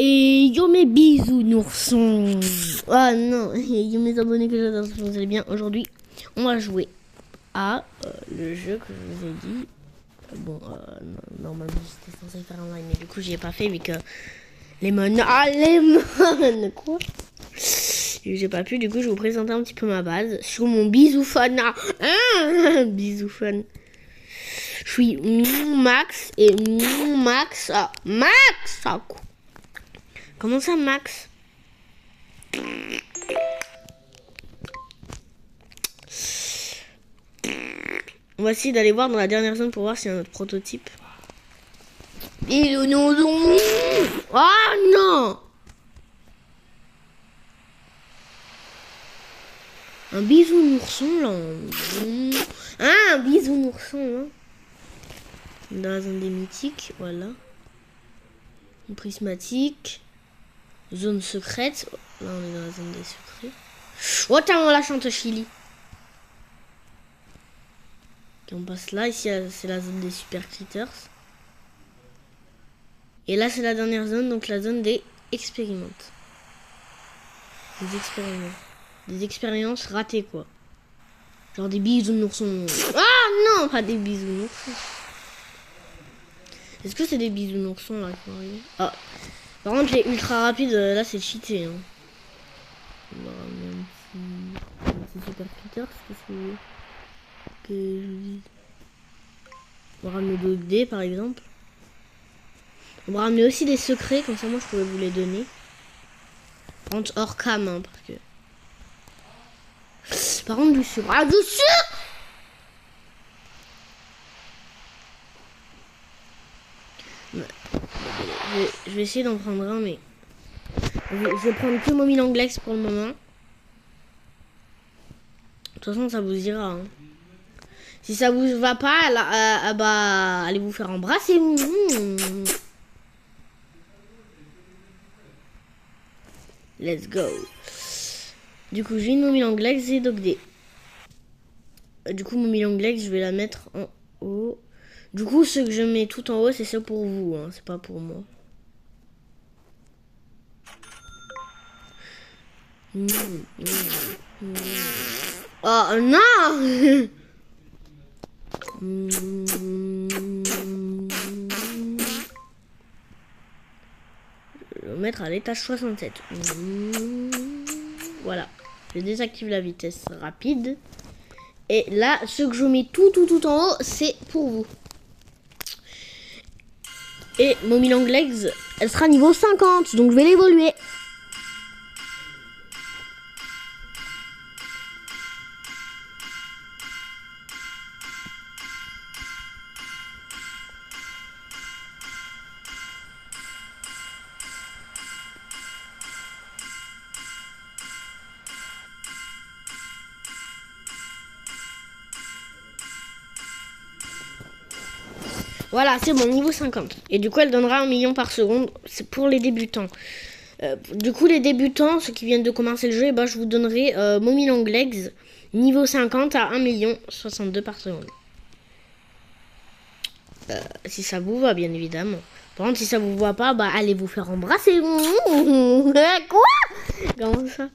Et yo mes bisounoursons. Ah non, yo mes abonnés que j'adore, vous allez bien. Aujourd'hui, on va jouer à le jeu que je vous ai dit. Bon, normalement j'étais censé faire un live, mais du coup j'y ai pas fait vu que Lemon. Ah Lemon quoi. J'ai pas pu, du coup je vais vous présenter un petit peu ma base sur mon bisouphone. Bisouphone. Je suis Max et Max. Max. Comment ça, Max? On va essayer d'aller voir dans la dernière zone pour voir s'il y a un autre prototype. Oh non! Un bisounourson là. Un bisounourson là. Dans la zone des mythiques, voilà. Une prismatique. Zone secrète. Là on est dans la zone des secrets. Oh tiens, on la chante Chili. Et on passe là, ici c'est la zone des super critters. Et là c'est la dernière zone, donc la zone des expérimentes. Des expériments. Des expériences ratées quoi. Genre des bisounoursons. Ah non, pas des bisounoursons. Est-ce que c'est des bisounoursons là qui vont arriver? Ah. Par contre j'ai ultra rapide, là c'est cheaté. Hein. Même si c'est super critters, qu'est-ce que je vous dis? On va ramener 2D par exemple. On va ramener aussi des secrets, comme ça moi je pourrais vous les donner. Par contre hors cam, hein, parce que... Par contre du sucre. Ah, du sucre! Je vais essayer d'en prendre un, mais... Je vais prendre que Mommy Langlex pour le moment. De toute façon ça vous ira. Hein. Si ça vous va pas, bah, allez vous faire embrasser. Let's go. Du coup, j'ai une Mommy Langlex et Dog D. Du coup, Mommy Langlex, je vais la mettre en haut. Du coup, ce que je mets tout en haut, c'est ça pour vous. Hein, c'est pas pour moi. Oh non. Je vais le mettre à l'étage 67. Voilà. Je désactive la vitesse rapide. Et là, ce que je mets tout en haut, c'est pour vous. Et Mommy Langlegs, elle sera niveau 50. Donc je vais l'évoluer. Voilà, c'est bon, niveau 50. Et du coup, elle donnera 1 million par seconde. C'est pour les débutants. Du coup, les débutants, ceux qui viennent de commencer le jeu, bah, je vous donnerai Mommy Langlegs, niveau 50 à 1 million 62 par seconde. Si ça vous va, bien évidemment. Par contre, si ça vous va pas, bah, allez vous faire embrasser. Quoi? Comment ça?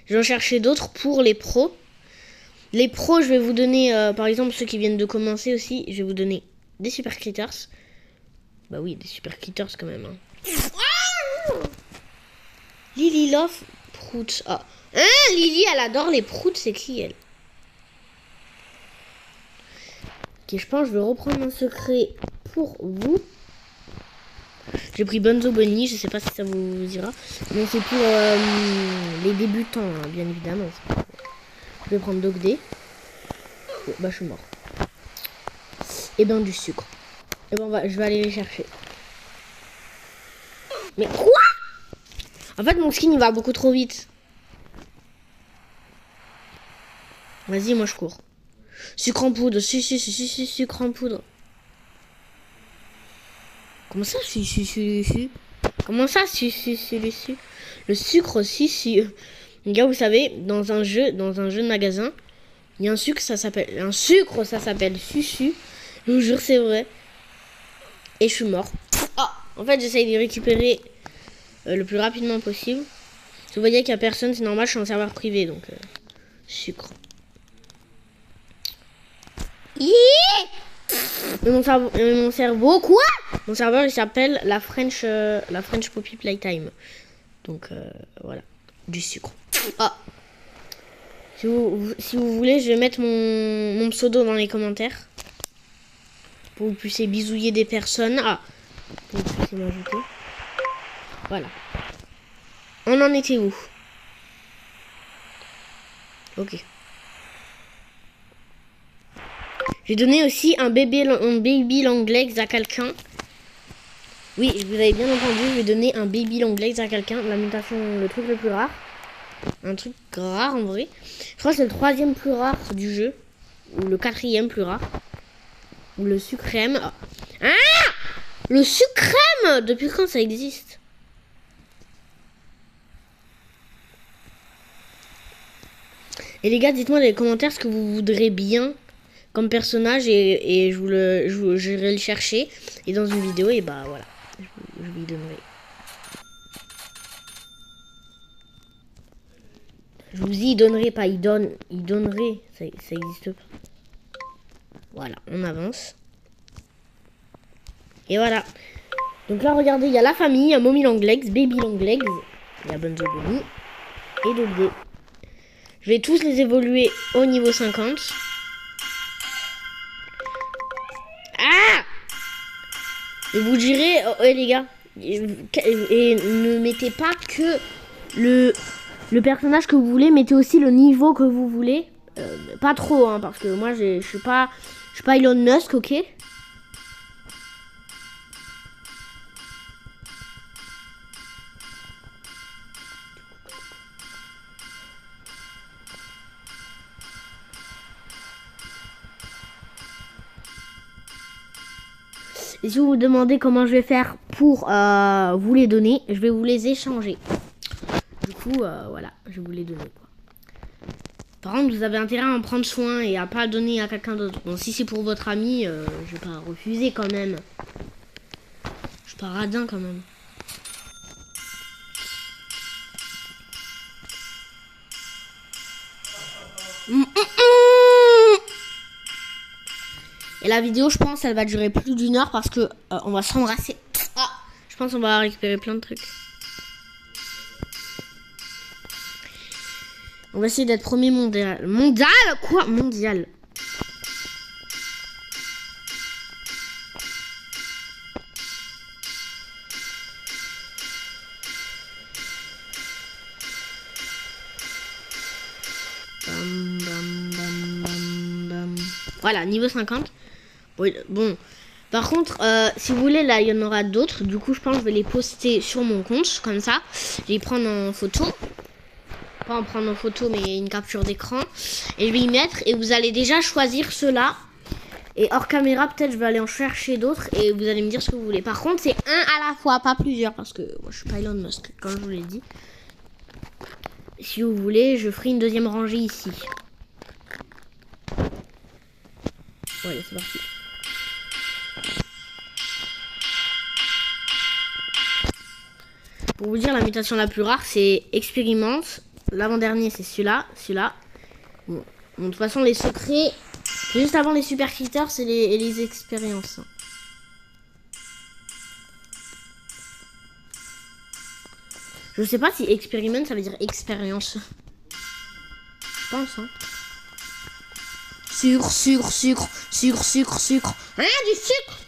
Je vais en chercher d'autres pour les pros. Les pros, je vais vous donner, par exemple, ceux qui viennent de commencer aussi, je vais vous donner des super critters. Bah oui, des super critters quand même. Hein. Lily Love Prout. Ah. Hein, Lily, elle adore les proutes. C'est qui, elle? Ok, je pense que je vais reprendre un secret pour vous. J'ai pris Bonzo Bunny. Je sais pas si ça vous ira. Mais c'est pour les débutants, hein, bien évidemment. Je vais prendre Dog D. Oh, bah, je suis mort. Et ben du sucre. Et ben je vais aller les chercher. Mais quoi? En fait mon skin il va beaucoup trop vite. Vas-y, moi je cours. Sucre en poudre, sucre en poudre. Comment ça Comment ça Le sucre Les gars, vous savez, dans un jeu de magasin, il y a un sucre, ça s'appelle Susu. Je vous jure, c'est vrai. Et je suis mort. Oh, en fait, j'essaye de récupérer le plus rapidement possible. Si vous voyez qu'il n'y a personne, c'est normal, je suis en serveur privé, donc sucre. Mais mon cerveau, quoi? Mon serveur, il s'appelle la French Poppy Playtime. Donc voilà, du sucre. Ah. Si vous voulez, je vais mettre mon pseudo dans les commentaires. Pour que vous puissiez bisouiller des personnes. Ah, pour que vous puissiez m'ajouter. Voilà. On en était où? Ok. J'ai donné aussi un baby long legs à quelqu'un. Oui, vous avez bien entendu, je vais donner un baby long legs à quelqu'un. La mutation, le truc le plus rare. Un truc rare en vrai. Je crois que c'est le 3e plus rare du jeu. Ou le 4e plus rare. Ou le sucrème. Ah, le sucrème! Depuis quand ça existe? Et les gars, dites-moi dans les commentaires ce que vous voudrez bien comme personnage et j'irai le chercher. Et dans une vidéo, et bah voilà. Je lui donnerai. Je vous dis, il donnerait pas, il donnerait. Ça existe pas. Voilà, on avance. Et voilà. Donc là, regardez, il y a la famille, il y a Mommy Longlegs, Baby Longlegs, il y a Bonzo Bonnie et Doggo. Je vais tous les évoluer au niveau 50. Ah! Et vous direz, oh, les gars, et ne mettez pas que le personnage que vous voulez, mettez aussi le niveau que vous voulez. Pas trop, hein, parce que moi, je suis pas Elon Musk, ok? Et si vous vous demandez comment je vais faire pour vous les donner, je vais vous les échanger. Du coup, voilà, je vais vous les donner, quoi. Par contre, vous avez intérêt à en prendre soin et à pas donner à quelqu'un d'autre. Bon, si c'est pour votre ami, je vais pas refuser quand même. Je suis pas radin quand même. Et la vidéo, je pense, elle va durer plus d'1 heure parce que on va s'embrasser. Ah, je pense qu'on va récupérer plein de trucs. On va essayer d'être premier mondial. Mondial? Quoi? Mondial. Bam, bam, bam, bam, bam. Voilà, niveau 50. Oui, bon. Par contre, si vous voulez, là, il y en aura d'autres. Du coup, je pense que je vais les poster sur mon compte, comme ça. Je vais les prendre en photo. Pas en prendre en photo, mais une capture d'écran. Et je vais y mettre. Et vous allez déjà choisir ceux-là. Et hors caméra, peut-être, je vais aller en chercher d'autres. Et vous allez me dire ce que vous voulez. Par contre, c'est un à la fois, pas plusieurs. Parce que moi, je suis pas Elon Musk, comme je vous l'ai dit. Si vous voulez, je ferai une deuxième rangée ici. Ouais, c'est parti. Pour vous dire, la mutation la plus rare, c'est expérimente. L'avant-dernier, c'est celui-là. Bon, de toute façon, les secrets, juste avant les super critters, c'est les expériences. Je sais pas si expérimente, ça veut dire expérience. Je pense, hein. Sucre. Hein, du sucre!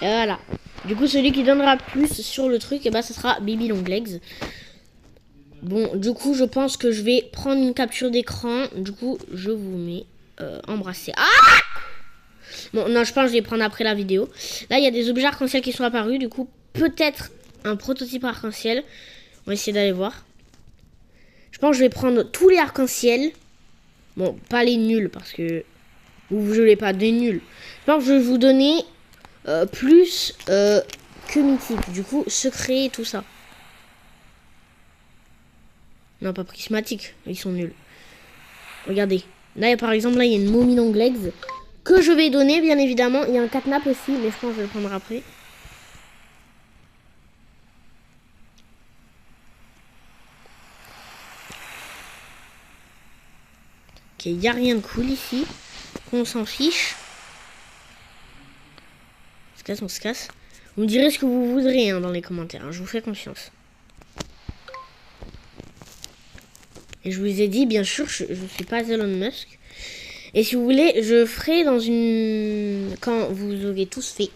Et voilà. Du coup, celui qui donnera plus sur le truc, et bah, ce sera Baby Longlegs. Bon, du coup, je pense que je vais prendre une capture d'écran. Du coup, je vous mets embrasser. Ah! Bon, non, je pense que je vais prendre après la vidéo. Là, il y a des objets arc-en-ciel qui sont apparus. Du coup, peut-être un prototype arc-en-ciel. On va essayer d'aller voir. Je pense que je vais prendre tous les arc-en-ciel. Bon, pas les nuls, parce que... Ou je ne l'ai pas, des nuls. Je pense que je vais vous donner... plus que mythique, du coup secret et tout ça. Non, pas prismatique, ils sont nuls. Regardez, Là, par exemple, là, il y a une momie long legs que je vais donner, bien évidemment. Il y a un catnap aussi, mais je pense que je vais le prendre après. Ok, il n'y a rien de cool ici. On s'en fiche. On se casse. Vous me direz ce que vous voudrez hein, dans les commentaires. Hein, je vous fais confiance. Et je vous ai dit, bien sûr, je suis pas Elon Musk. Et si vous voulez, je ferai dans une... Quand vous aurez tous fait,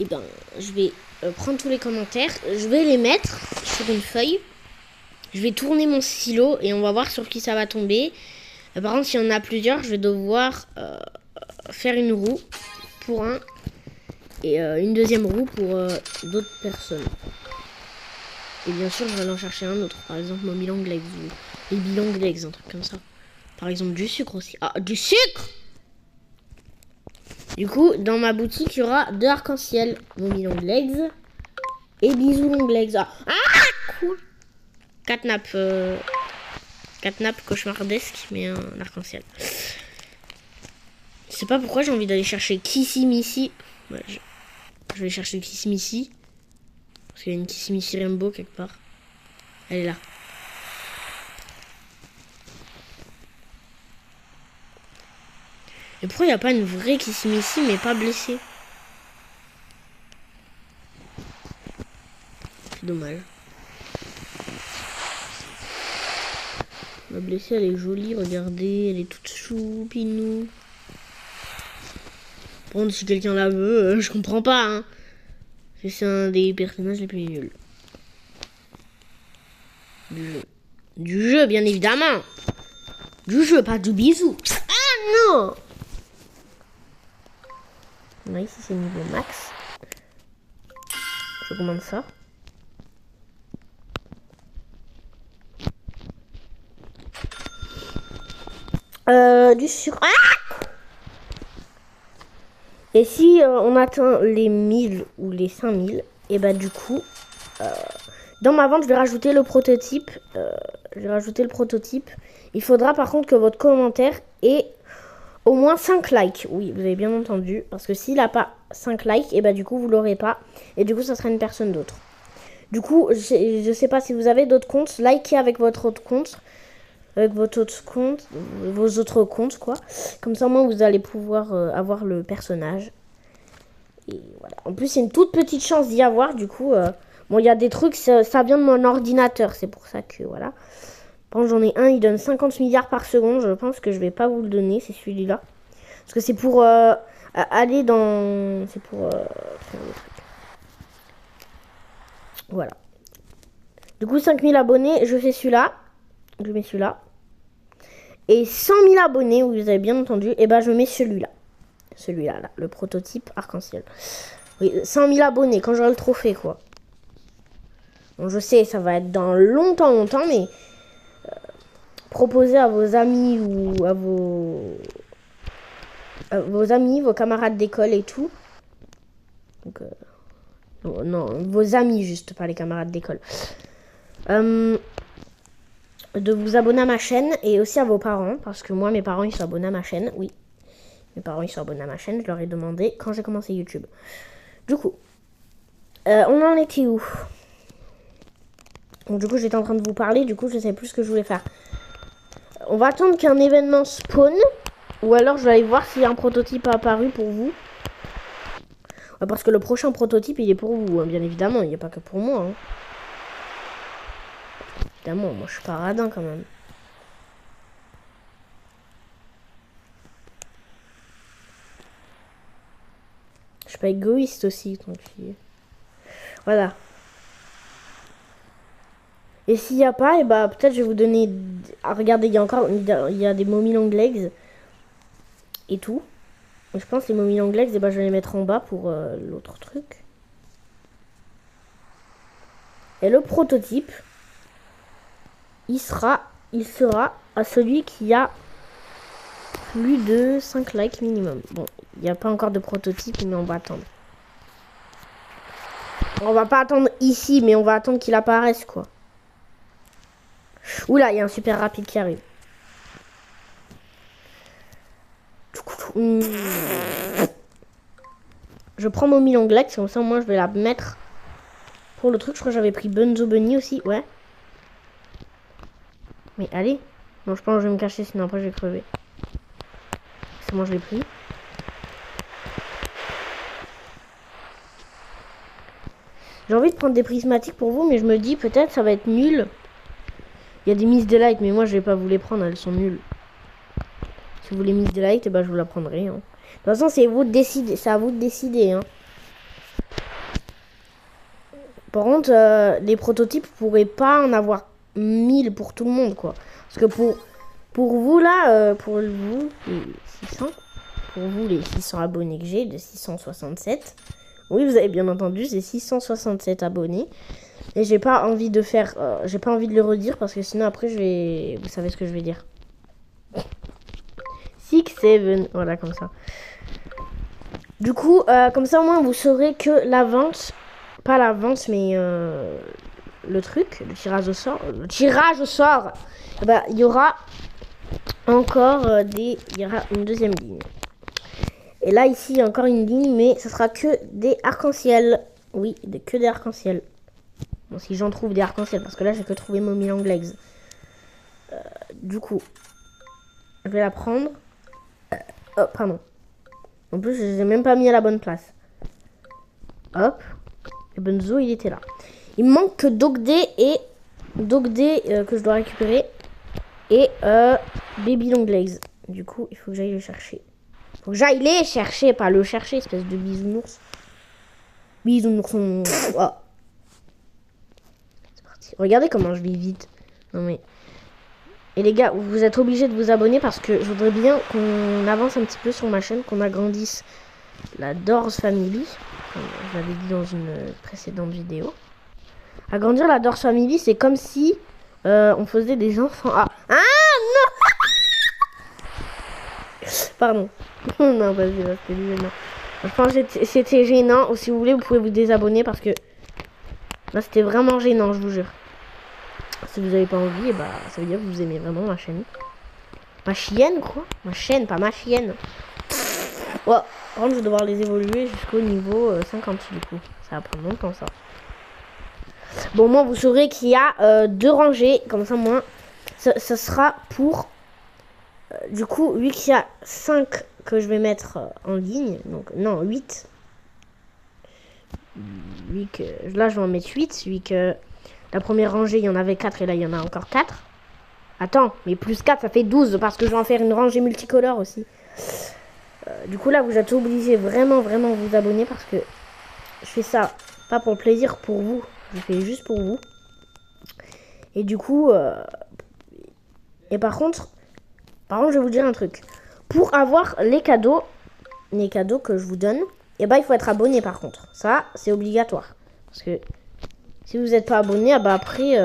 et ben, je vais prendre tous les commentaires. Je vais les mettre sur une feuille. Je vais tourner mon stylo et on va voir sur qui ça va tomber. Par contre, s'il y en a plusieurs, je vais devoir faire une roue pour un et une deuxième roue pour d'autres personnes. Et bien sûr, je vais aller en chercher un autre. Par exemple, Mommy Long Legs ou Baby Long Legs, un truc comme ça. Par exemple, du sucre aussi. Ah, du sucre! Du coup, dans ma boutique, il y aura 2 arcs-en-ciel. Mommy Long Legs et Bisous Long Legs. Ah, cool! Catnap. Catnap cauchemardesque, mais un arc-en-ciel. Je sais pas pourquoi j'ai envie d'aller chercher Kissy Missy. Ouais, je vais chercher Kissy Missy. Parce qu'il y a une Kissy Missy Rainbow quelque part. Elle est là. Et pourquoi il n'y a pas une vraie Kissy Missy mais pas blessée? C'est dommage. La blessée elle est jolie, regardez, elle est toute choupinou. Par contre si quelqu'un la veut, je comprends pas hein. C'est un des personnages les plus nuls. Du jeu, bien évidemment. Du jeu, pas du bisou. Ah non. Là, ici, c'est niveau max. Je commande ça. Du sucre. Ah et si on atteint les 1000 ou les 5000, et bah du coup, dans ma vente, je vais rajouter le prototype. Il faudra par contre que votre commentaire ait au moins 5 likes. Oui, vous avez bien entendu. Parce que s'il n'a pas 5 likes, et bah du coup, vous l'aurez pas. Et du coup, ça sera une personne d'autre. Du coup, je sais pas si vous avez d'autres comptes. Likez avec votre autre compte. Avec votre autre compte. Vos autres comptes, quoi. Comme ça, au moins, vous allez pouvoir avoir le personnage. Et voilà. En plus, c'est une toute petite chance d'y avoir. Du coup, bon, il y a des trucs, ça vient de mon ordinateur. C'est pour ça que, voilà. Par exemple, j'en ai un, il donne 50 milliards par seconde. Je pense que je vais pas vous le donner, c'est celui-là. Parce que c'est pour aller dans... C'est pour faire des trucs. Voilà. Du coup, 5000 abonnés, je fais celui-là. Je mets celui-là. Et 100 000 abonnés, vous avez bien entendu, et ben je mets celui-là. Celui-là, là, le prototype arc-en-ciel. Oui, 100 000 abonnés, quand j'aurai le trophée, quoi. Bon, je sais, ça va être dans longtemps, mais... proposez à vos amis ou à vos amis, vos camarades d'école et tout. Donc, non, vos amis juste, pas les camarades d'école. De vous abonner à ma chaîne et aussi à vos parents. Parce que moi, mes parents, ils sont abonnés à ma chaîne. Oui, mes parents, ils sont abonnés à ma chaîne. Je leur ai demandé quand j'ai commencé YouTube. Du coup, on en était où? Donc, du coup, j'étais en train de vous parler. Du coup, je sais plus ce que je voulais faire. On va attendre qu'un événement spawn. Ou alors je vais aller voir s'il y a un prototype apparu pour vous. Ouais, parce que le prochain prototype il est pour vous, hein, bien évidemment. Il n'y a pas que pour moi. Hein. Évidemment, moi je suis pas radin quand même. Je suis pas égoïste aussi. Donc... Voilà. Et s'il n'y a pas, et bah peut-être je vais vous donner... Ah, regardez, il y a des Mommy Long Legs. Et tout. Et je pense que les Mommy Long Legs, et bah je vais les mettre en bas pour l'autre truc. Et le prototype, il sera à celui qui a plus de 5 likes minimum. Bon, il n'y a pas encore de prototype, mais on va attendre. On va pas attendre ici, mais on va attendre qu'il apparaisse, quoi. Oula, il y a un super rapide qui arrive. Je prends mon Milanglex, comme ça moi je vais la mettre pour le truc. Je crois que j'avais pris Bunzo Bunny aussi, ouais. Mais allez. Non, je pense que je vais me cacher, sinon après je vais crever. C'est bon, je l'ai pris. J'ai envie de prendre des prismatiques pour vous, mais je me dis peut-être ça va être nul. Il y a des Miss Delight, mais moi je vais pas vous les prendre, elles sont nulles. Si vous voulez Miss Delight, eh ben, je vous la prendrai. Hein. De toute façon, c'est vous de décider, c'est à vous de décider. Hein. Par contre, les prototypes, vous pourrez pas en avoir 1000 pour tout le monde, quoi. Parce que pour vous, là, pour vous, les 600, pour vous, les 600 abonnés que j'ai, de 667, oui, vous avez bien entendu, c'est 667 abonnés. Et j'ai pas envie de faire, j'ai pas envie de le redire parce que sinon après, vous savez ce que je vais dire. 6, 7, voilà, comme ça. Du coup, comme ça, au moins, vous saurez que la vente, pas la vente, mais le truc, le tirage au sort, bah, il y aura encore il y aura une deuxième ligne. Et là, ici, il y a encore une ligne, mais ce sera que des arcs-en-ciel. Oui, que des arcs-en-ciel. Bon, si j'en trouve des arcs-en-ciel, parce que là, j'ai que trouvé mon Milanglex. Du coup, je vais la prendre. Oh, pardon. En plus, je les ai même pas mis à la bonne place. Hop. Et Bunzo, il était là. Il me manque que Dogday et Dogday que je dois récupérer. Et Baby Longlegs. Du coup, il faut que j'aille le chercher. Faut que j'aille les chercher, pas le chercher, espèce de bisounours. Bisounours. Oh. C'est parti. Regardez comment je vis vite. Non mais. Et les gars, vous êtes obligés de vous abonner parce que je voudrais bien qu'on avance un petit peu sur ma chaîne, qu'on agrandisse la Dorz Family. Comme je l'avais dit dans une précédente vidéo. Agrandir la Dorz Family, c'est comme si on faisait des enfants. Ah non. Pardon. Non, vas-y, c'était gênant. Je pense que c'était gênant. Ou si vous voulez, vous pouvez vous désabonner parce que là, c'était vraiment gênant, je vous jure. Si vous n'avez pas envie, bah, ça veut dire que vous aimez vraiment ma chaîne. Ma chienne, quoi. Ma chaîne, pas ma chienne. Ouais, par contre, je vais devoir les évoluer jusqu'au niveau 50, du coup. Ça va prendre longtemps, ça. Bon, moi, vous saurez qu'il y a 2 rangées. Comme ça, moi, ça sera pour... du coup, vu qu'il y a 5 que je vais mettre en ligne. Donc, non, 8. Là, je vais en mettre 8. Vu que la première rangée, il y en avait 4 et là, il y en a encore 4. Attends, mais plus 4, ça fait 12 parce que je vais en faire une rangée multicolore aussi. Du coup, là, vous êtes obligés vraiment vous abonner parce que je fais ça pas pour le plaisir, pour vous. Je fais juste pour vous. Et du coup, et par contre, je vais vous dire un truc. Pour avoir les cadeaux que je vous donne, et bah, il faut être abonné par contre. Ça, c'est obligatoire. Parce que si vous n'êtes pas abonné, bah après,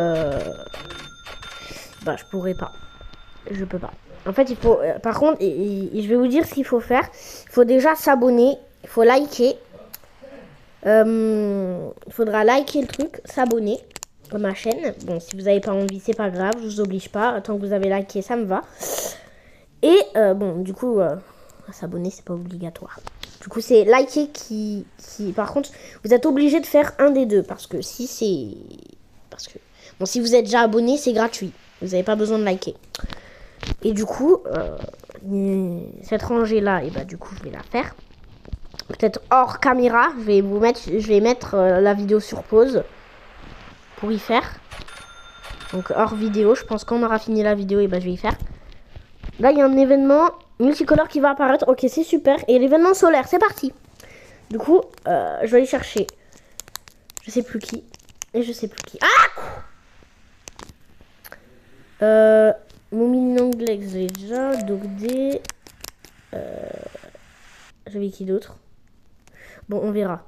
bah je pourrais pas. Je peux pas. En fait, il faut, par contre, je vais vous dire ce qu'il faut faire. Il faut déjà s'abonner, il faut liker. Il faudra liker le truc, s'abonner à ma chaîne. Bon, si vous n'avez pas envie, c'est pas grave, je vous oblige pas. Tant que vous avez liké, ça me va. Et bon, du coup, s'abonner, c'est pas obligatoire. Du coup, c'est liker qui... Par contre, vous êtes obligé de faire un des deux. Parce que si c'est... Bon, si vous êtes déjà abonné, c'est gratuit. Vous n'avez pas besoin de liker. Et du coup, cette rangée-là, et bah du coup, je vais la faire. Peut-être hors caméra. Je vais mettre la vidéo sur pause. Pour y faire. Donc, hors vidéo. Je pense qu'on aura fini la vidéo, et bah je vais y faire. Là, il y a un événement multicolore qui va apparaître. Ok, c'est super. Et l'événement solaire, c'est parti. Du coup, je vais aller chercher. Je sais plus qui. Et je sais plus qui. Ah, mon Milanglex déjà. Dogday. J'avais qui d'autre? Bon, on verra.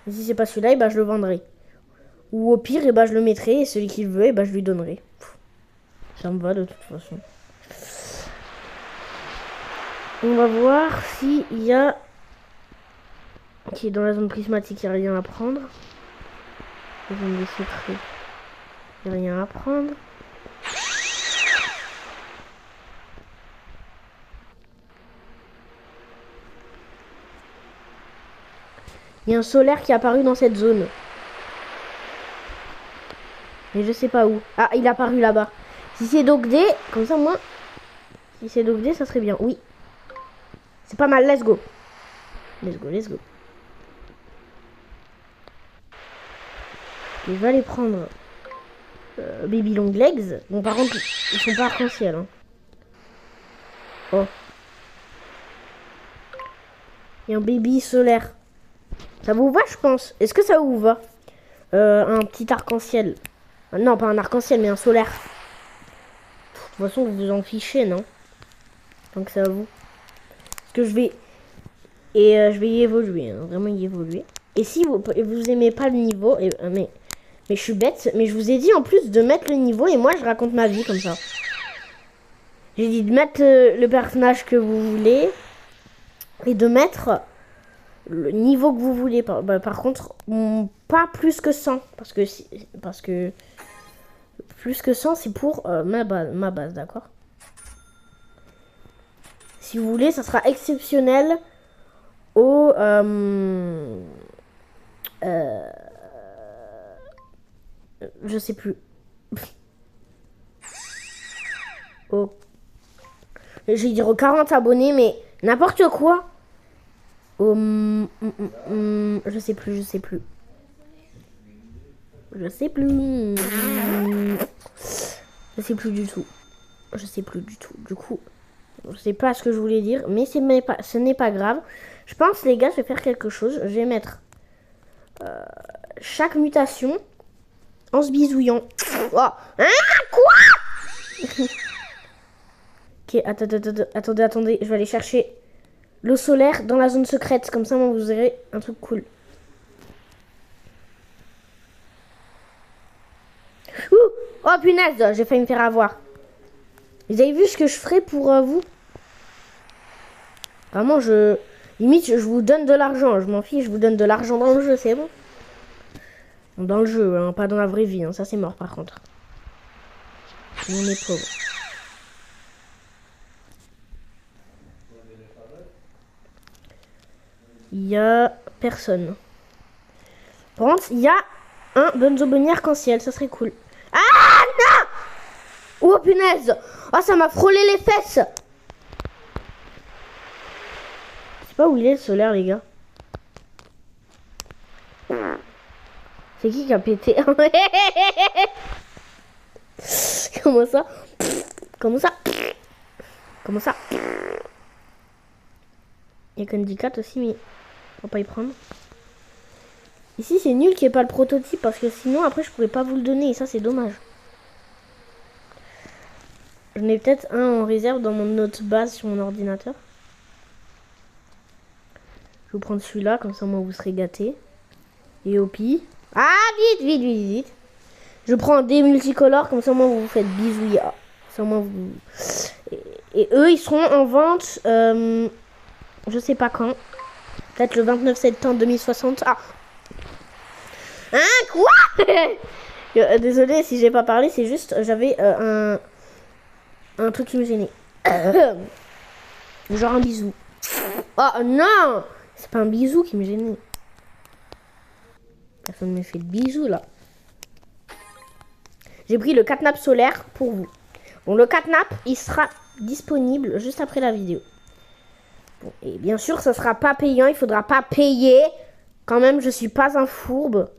Et si c'est pas celui-là, et bah je le vendrai. Ou au pire, et bah je le mettrai. Et celui qui le veut, et bah je lui donnerai. Ça me va de toute façon. On va voir s'il y a... Ok, dans la zone prismatique, il n'y a rien à prendre. La zone des secrets. Il n'y a rien à prendre. Il y a un solaire qui est apparu dans cette zone. Mais je sais pas où. Ah, il est apparu là-bas. Si c'est dogdé, comme ça, moi... Si c'est dogdé, ça serait bien. Oui. C'est pas mal, let's go. Let's go, let's go. Je vais aller prendre... Baby Long Legs. Bon, par contre, ils sont pas arc-en-ciel. Hein. Oh. Il y a un baby solaire. Ça vous va, je pense? Est-ce que ça vous va? Un petit arc-en-ciel. Non, pas un arc-en-ciel, mais un solaire. De toute façon, vous vous en fichez, non? Tant que ça va vous. Parce que je vais... Et je vais y évoluer, hein, vraiment y évoluer. Et si vous aimez pas le niveau... mais je suis bête, mais je vous ai dit en plus de mettre le niveau et moi je raconte ma vie comme ça. J'ai dit de mettre le personnage que vous voulez et de mettre le niveau que vous voulez. Par contre, pas plus que 100 parce que plus que 100 c'est pour ma base, d'accord? Si vous voulez, ça sera exceptionnel au je sais plus. Oh. Je vais dire aux 40 abonnés, mais n'importe quoi. Je sais plus, je sais plus. Je sais plus. Je sais plus du tout. Je sais plus du tout. Du coup, je sais pas ce que je voulais dire, mais ce n'est pas grave. Je pense, les gars, je vais faire quelque chose. Je vais mettre chaque mutation en se bisouillant. Oh. Hein, quoi? Ok, attendez, je vais aller chercher l'eau solaire dans la zone secrète. Comme ça, moi, vous aurez un truc cool. Ouh, oh punaise, j'ai failli me faire avoir. Vous avez vu ce que je ferai pour vous? Vraiment, limite, je vous donne de l'argent. Je m'en fiche, je vous donne de l'argent dans le jeu, c'est bon? Dans le jeu, hein, pas dans la vraie vie. Hein, ça, c'est mort, par contre. On est pauvre. Il y a personne. Par contre, il y a un Bonzo Bunny arc-en-ciel, ça serait cool. Ah non! Oh punaise! Oh, ça m'a frôlé les fesses! Je sais pas où il est le solaire, les gars. C'est qui a pété? Comment ça? Comment ça? Comment ça? Il y a Candy Cat aussi, mais on va pas y prendre. Ici, c'est nul qu'il n'y ait pas le prototype parce que sinon, après, je pourrais pas vous le donner et ça, c'est dommage. J'en ai peut-être un en réserve dans mon autre base sur mon ordinateur. Je vais vous prendre celui-là, comme ça, moi, vous serez gâtés. Et Opi. Ah, vite. Je prends des multicolores, comme ça, moi, vous vous faites bisouiller. Ça, moi, vous... Et eux, ils seront en vente, je sais pas quand. Peut-être le 29 septembre 2060. Ah. Hein, quoi? Désolée si j'ai pas parlé, c'est juste, j'avais un truc qui me gênait. Genre un bisou. Oh non! C'est pas un bisou qui me gênait. Personne ne me fait de bisous là. J'ai pris le catnap solaire pour vous. Bon, le catnap, il sera disponible juste après la vidéo. Bon, et bien sûr, ça sera pas payant. Il faudra pas payer. Quand même, je suis pas un fourbe.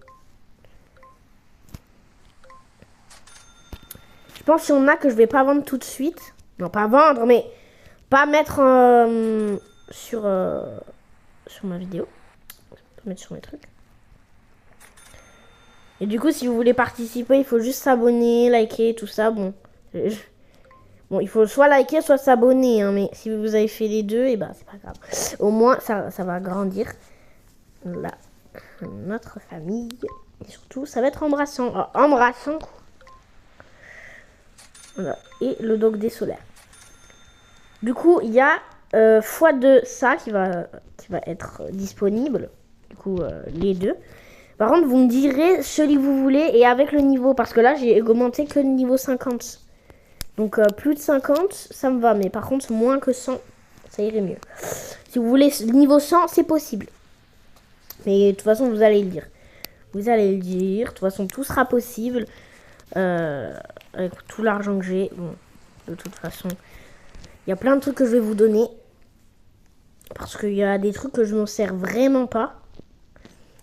Je pense qu'il y en a que je vais pas vendre tout de suite. Non, pas vendre, mais pas mettre sur ma vidéo. Je peux mettre sur mes trucs. Et du coup, si vous voulez participer, il faut juste s'abonner, liker, tout ça. Bon, bon, il faut soit liker, soit s'abonner. Hein, mais si vous avez fait les deux, et ben c'est pas grave. Au moins, ça va grandir. Là, notre famille. Et surtout, ça va être embrassant. Oh, embrassant. Voilà. Et le dog des solaires. Du coup, il y a x2 ça qui va être disponible. Du coup, les deux. Par contre, vous me direz celui que vous voulez et avec le niveau. Parce que là, j'ai augmenté que le niveau 50. Donc, plus de 50, ça me va. Mais par contre, moins que 100, ça irait mieux. Si vous voulez le niveau 100, c'est possible. Mais de toute façon, vous allez le dire. Vous allez le dire. De toute façon, tout sera possible. Avec tout l'argent que j'ai. Bon, de toute façon, il y a plein de trucs que je vais vous donner. Parce qu'il y a des trucs que je m'en sers vraiment pas.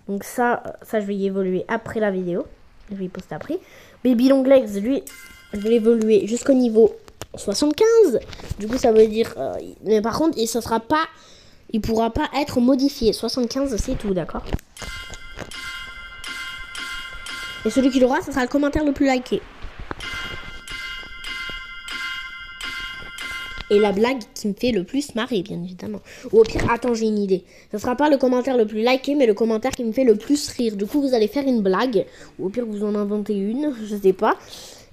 Donc ça, je vais y évoluer après la vidéo. Je vais y poster après. Baby Long Legs, lui, je vais l'évoluer jusqu'au niveau 75. Du coup, ça veut dire... mais par contre, ça sera pas... Il pourra pas être modifié. 75, c'est tout, d'accord? Et celui qui l'aura, ça sera le commentaire le plus liké. Et la blague qui me fait le plus marrer, bien évidemment. Ou au pire, attends, j'ai une idée. Ça sera pas le commentaire le plus liké, mais le commentaire qui me fait le plus rire. Du coup, vous allez faire une blague. Ou au pire, vous en inventez une, je sais pas.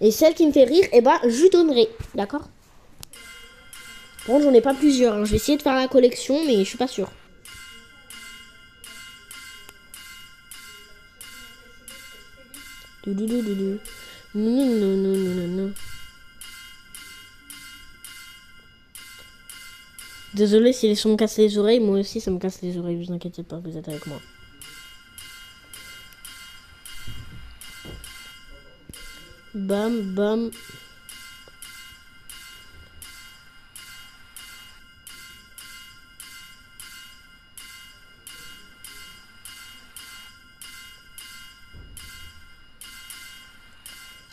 Et celle qui me fait rire, eh ben, je lui donnerai. D'accord? Bon, j'en ai pas plusieurs. Hein. Je vais essayer de faire la collection, mais je suis pas sûre. Désolé si les sons me cassent les oreilles, moi aussi ça me casse les oreilles, vous inquiétez pas, vous êtes avec moi. Bam, bam.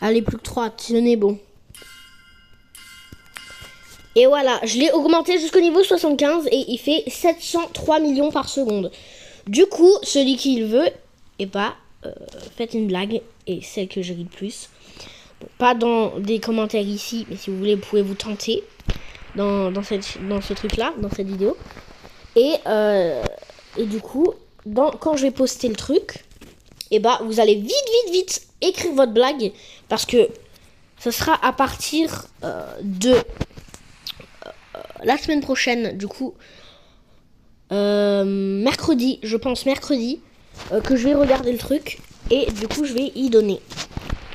Allez, plus que 3, tenez bon. Et voilà, je l'ai augmenté jusqu'au niveau 75 et il fait 703 millions par seconde. Du coup, celui qui le veut, eh ben, faites une blague et celle que je ris le plus. Bon, pas dans des commentaires ici, mais si vous voulez, vous pouvez vous tenter dans ce truc-là, dans cette vidéo. Et du coup, quand je vais poster le truc, eh ben, vous allez vite écrire votre blague parce que ce sera à partir de la semaine prochaine, du coup, mercredi, je pense mercredi, que je vais regarder le truc et du coup je vais y donner.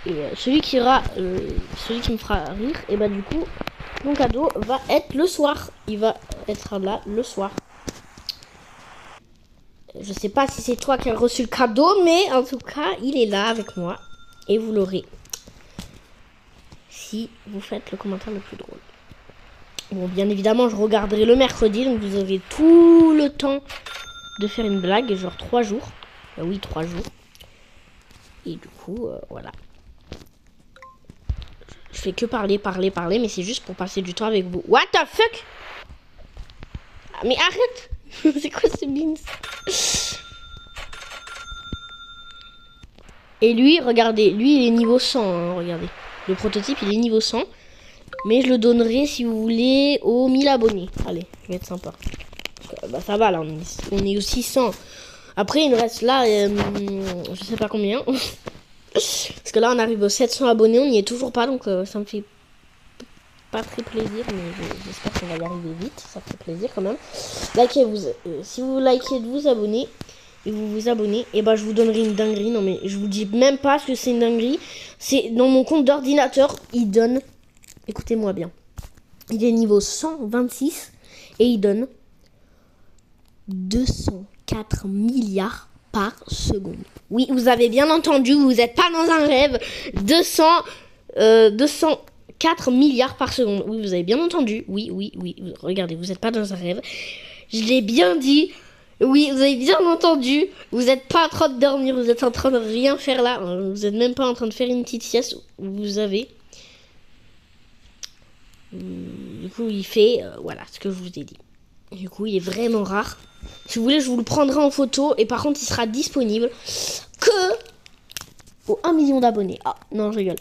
Et celui qui me fera rire, et bah du coup, mon cadeau va être le soir. Il va être là le soir. Je sais pas si c'est toi qui as reçu le cadeau, mais en tout cas, il est là avec moi et vous l'aurez si vous faites le commentaire le plus drôle. Bon, bien évidemment, je regarderai le mercredi, donc vous avez tout le temps de faire une blague, genre 3 jours. Oui, 3 jours. Et du coup, voilà. Je fais que parler, mais c'est juste pour passer du temps avec vous. What the fuck? Ah, mais arrête. C'est quoi ce beans? Et lui, regardez, lui, il est niveau 100, hein, regardez. Le prototype, il est niveau 100. Mais je le donnerai, si vous voulez, aux 1000 abonnés. Allez, je vais être sympa. Bah, ça va, là, on est aux 600. Après, il nous reste là, je sais pas combien. Parce que là, on arrive aux 700 abonnés, on n'y est toujours pas. Donc, ça me fait pas très plaisir. Mais j'espère qu'on va y arriver vite. Ça fait plaisir quand même. Likez-vous. Si vous likez de vous abonner, et vous vous abonnez, et bah, je vous donnerai une dinguerie. Non, mais je vous dis même pas ce que c'est une dinguerie. C'est dans mon compte d'ordinateur, il donne... Écoutez-moi bien. Il est niveau 126 et il donne 204 milliards par seconde. Oui, vous avez bien entendu, vous n'êtes pas dans un rêve. 204 milliards par seconde. Oui, vous avez bien entendu. Oui. Regardez, vous n'êtes pas dans un rêve. Je l'ai bien dit. Oui, vous avez bien entendu. Vous n'êtes pas en train de dormir, vous êtes en train de rien faire là. Vous n'êtes même pas en train de faire une petite sieste. Vous avez... Du coup, il fait, voilà, ce que je vous ai dit. Du coup, il est vraiment rare. Si vous voulez, je vous le prendrai en photo. Et par contre, il sera disponible que aux 1 million d'abonnés. Ah, non, je rigole.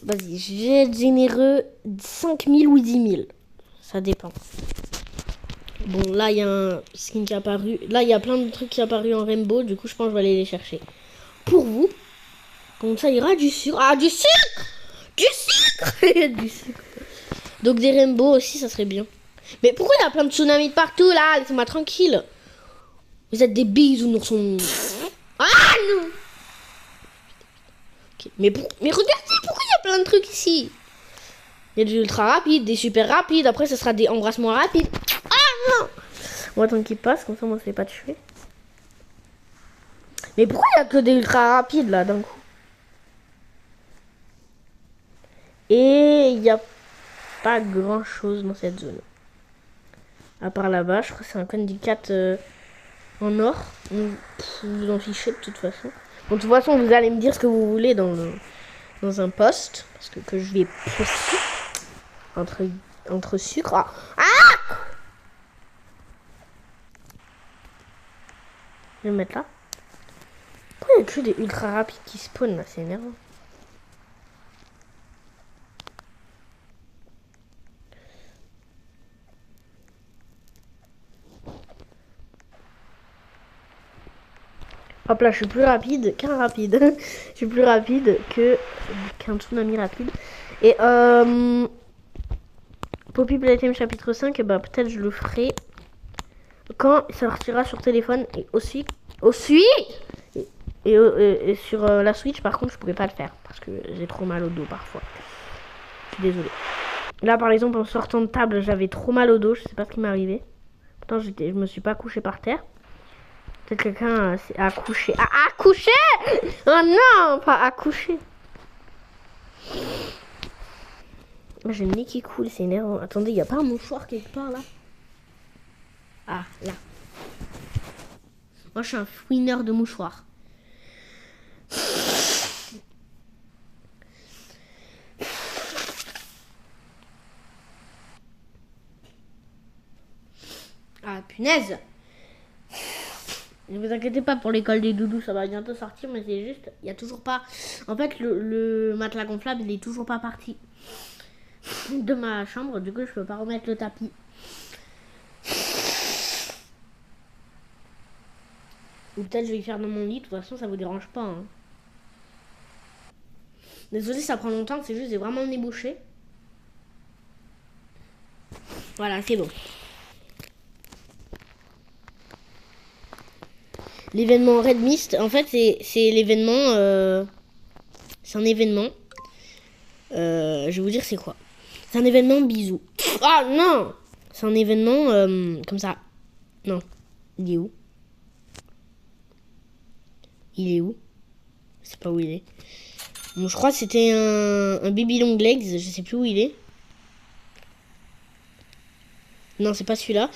Vas-y, j'ai généreux 5000 ou 10 000. Ça dépend. Bon, là, il y a un skin qui est apparu. Là, il y a plein de trucs qui sont apparus en rainbow. Du coup, je pense que je vais aller les chercher. Pour vous. Comme ça, il y aura du sucre. Ah, du sucre! Du sucre! Du sucre. Donc des rainbows aussi, ça serait bien. Mais pourquoi il y a plein de tsunamis de partout là? Laissez-moi tranquille. Vous êtes des bisounours. Ah non! Okay. Mais regardez, pourquoi il y a plein de trucs ici? Il y a des ultra rapides, des super rapides. Après, ce sera des embrassements rapides. Ah non! Moi, tant qu'il passe, comme ça, moi, je ne vais pas tuer. Mais pourquoi il y a que des ultra rapides là d'un coup? Et il n'y a pas grand chose dans cette zone. À part là-bas, je crois que c'est un Candy Cat en or. Vous vous en fichez de toute façon. Bon, de toute façon, vous allez me dire ce que vous voulez dans un post. Parce que je vais poster entre sucre. Je vais le mettre là. Pourquoi il y a que des ultra rapides qui spawnent là? C'est énervant. Hop là, je suis plus rapide qu'un rapide. Je suis plus rapide qu'un tsunami rapide. Et Poppy Playtime chapitre 5, bah peut-être je le ferai quand ça sortira sur téléphone et aussi et sur la Switch. Par contre, je pourrais pas le faire parce que j'ai trop mal au dos parfois. Je suis désolée. Là, par exemple, en sortant de table, j'avais trop mal au dos. Je sais pas ce qui m'est arrivé. Pourtant, je me suis pas couché par terre. Peut-être quelqu'un s'est accouché. Accouché! Oh non, pas accouché. J'ai le nez qui coule, c'est énervant. Attendez, il n'y a pas un mouchoir quelque part là? Ah, là. Moi, je suis un fouineur de mouchoirs. Ah, punaise! Ne vous inquiétez pas pour l'école des doudous, ça va bientôt sortir, mais c'est juste, il y a toujours pas... En fait, le matelas gonflable, il est toujours pas parti de ma chambre, du coup, je peux pas remettre le tapis. Ou peut-être je vais le faire dans mon lit, de toute façon, ça vous dérange pas. Hein. Désolé, ça prend longtemps, c'est juste, j'ai vraiment le nez bouché. Voilà, c'est bon. L'événement Red Mist, en fait, c'est l'événement... c'est un événement. Je vais vous dire c'est quoi. C'est un événement bisous. Ah non! C'est un événement comme ça. Non. Il est où? Il est où? Je sais pas où il est. Bon, je crois que c'était un baby long legs. Je sais plus où il est. Non, c'est pas celui-là.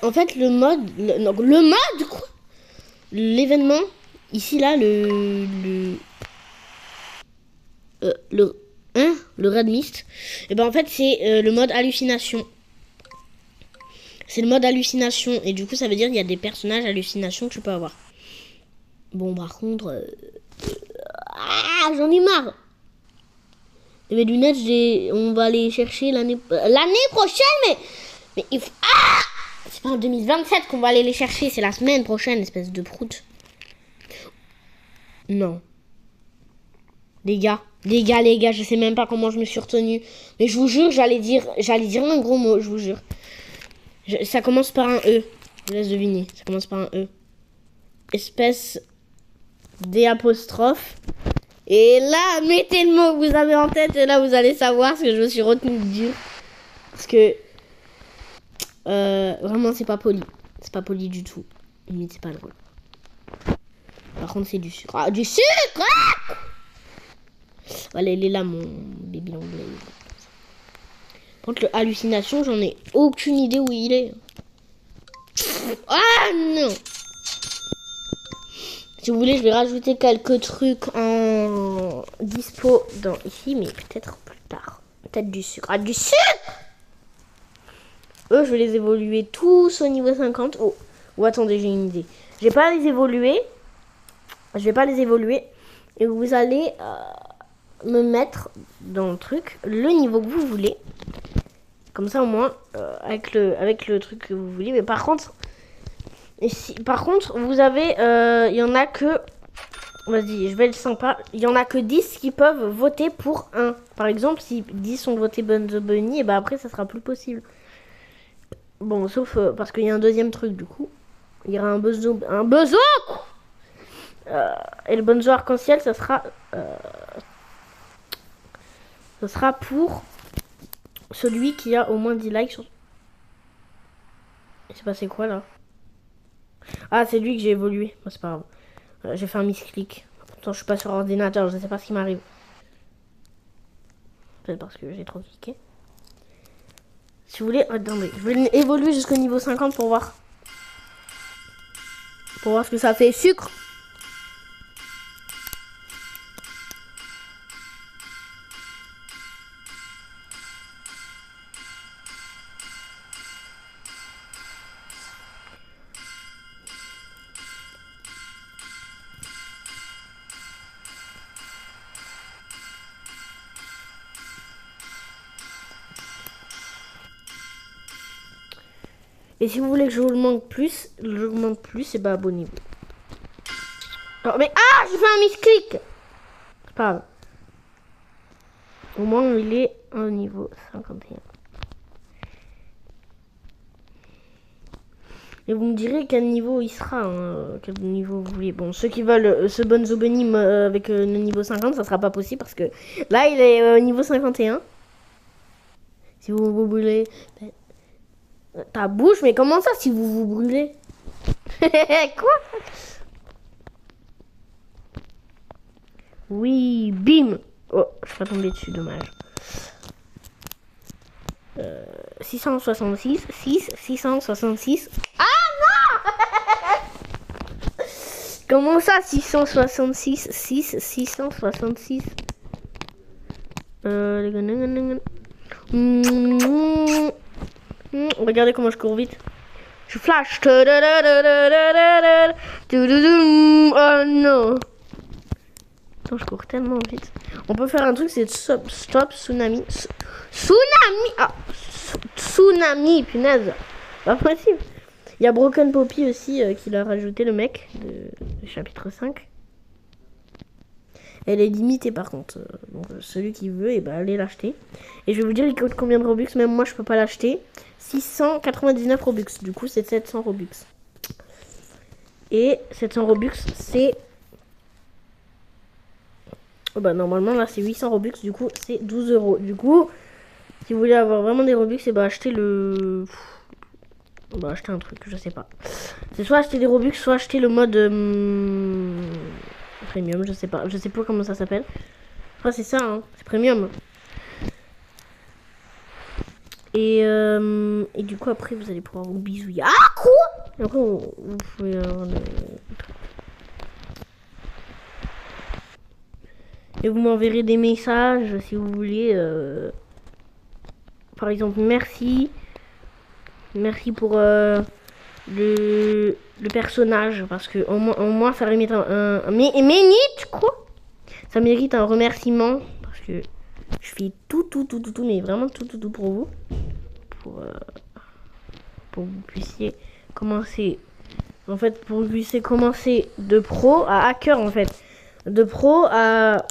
En fait, le mode... le mode quoi? L'événement, ici, là, le Red Mist, et ben en fait c'est le mode hallucination. C'est le mode hallucination et du coup ça veut dire qu'il y a des personnages hallucinations que tu peux avoir. Bon par contre j'en ai marre. Et mes lunettes on va les chercher l'année prochaine mais il faut... c'est pas en 2027 qu'on va aller les chercher, c'est la semaine prochaine, espèce de prout. Non. Les gars, je sais même pas comment je me suis retenue. Mais je vous jure, j'allais dire un gros mot, je vous jure. Ça commence par un E. Je vous laisse deviner. Ça commence par un E. Espèce d'apostrophe. Et là, mettez le mot que vous avez en tête et là, vous allez savoir ce que je me suis retenue de dire. Parce que vraiment, c'est pas poli. C'est pas poli du tout. Limite, c'est pas drôle. Par contre, c'est du sucre. Ah, du sucre! Voilà, il est là, mon baby anglais. Par contre, le hallucination, j'en ai aucune idée où il est. Ah non! Si vous voulez, je vais rajouter quelques trucs en dispo ici, mais peut-être plus tard. Peut-être du sucre. Ah, du sucre! Eux, je vais les évoluer tous au niveau 50. Oh, ou attendez, j'ai une idée. Je vais pas les évoluer. Et vous allez me mettre dans le truc le niveau que vous voulez. Comme ça, au moins, avec le truc que vous voulez. Mais par contre, vous avez... il y en a que... Vas-y, je vais être sympa. Il y en a que 10 qui peuvent voter pour un. Par exemple, si 10 ont voté Bunzo Bunny, et ben après, ça sera plus possible. Bon, sauf parce qu'il y a un deuxième truc, du coup. Il y aura un Bunzo... et le Bunzo arc-en-ciel, ça sera pour celui qui a au moins 10 likes sur... Il s'est passé quoi, là? Ah, c'est lui que j'ai évolué. Bon, c'est pas grave. J'ai fait un misclick. Pourtant, je suis pas sur ordinateur, je sais pas ce qui m'arrive. Peut-être parce que j'ai trop cliqué. Si vous voulez, attendez, je vais évoluer jusqu'au niveau 50 pour voir. Pour voir ce que ça fait. Sucre. Et si vous voulez que je vous le manque plus, et bah abonnez-vous. Oh, mais ah, j'ai fait un misclick. C'est pas grave. Au moins il est au niveau 51. Et vous me direz quel niveau il sera, hein, quel niveau vous voulez. Bon, ceux qui veulent ce bon Zobenim avec le niveau 50, ça sera pas possible parce que là il est au niveau 51. Si vous brûlez ta bouche, mais comment ça si vous brûlez? Quoi? Oui, bim. Oh, je suis pas tombé dessus, dommage. 666, 666. Ah non. Comment ça 666, 666. Regardez comment je cours vite. Je flash. Oh non. Attends, je cours tellement vite. On peut faire un truc, c'est stop tsunami. Tsunami. Ah, tsunami, punaise. Pas possible. Il y a Broken Poppy aussi qui l'a rajouté, le mec de chapitre 5. Elle est limitée par contre. Donc celui qui veut, et allez l'acheter. Et je vais vous dire, il coûte combien de Robux. Même moi, je peux pas l'acheter. 699 Robux. Du coup, c'est 700 Robux. Et 700 Robux, c'est... Oh bah normalement, là, c'est 800 Robux. Du coup, c'est 12 euros. Du coup, si vous voulez avoir vraiment des Robux, et achetez le... acheter un truc, je sais pas. C'est soit acheter des Robux, soit acheter le mode... premium, je sais pas. Je sais pas comment ça s'appelle. Ah, c'est ça, hein. C'est premium. Et du coup, après, vous allez pouvoir vous bisouiller. Ah, quoi? Et après, vous pouvez avoir des... Et vous m'enverrez des messages, si vous voulez. Par exemple, merci. Merci pour le personnage. Parce que au moins ça mérite mérite, quoi? Ça mérite un remerciement. Parce que je fais tout, mais vraiment tout pour vous. Pour que vous puissiez commencer. En fait, pour que vous puissiez commencer de pro à hacker, en fait. De pro à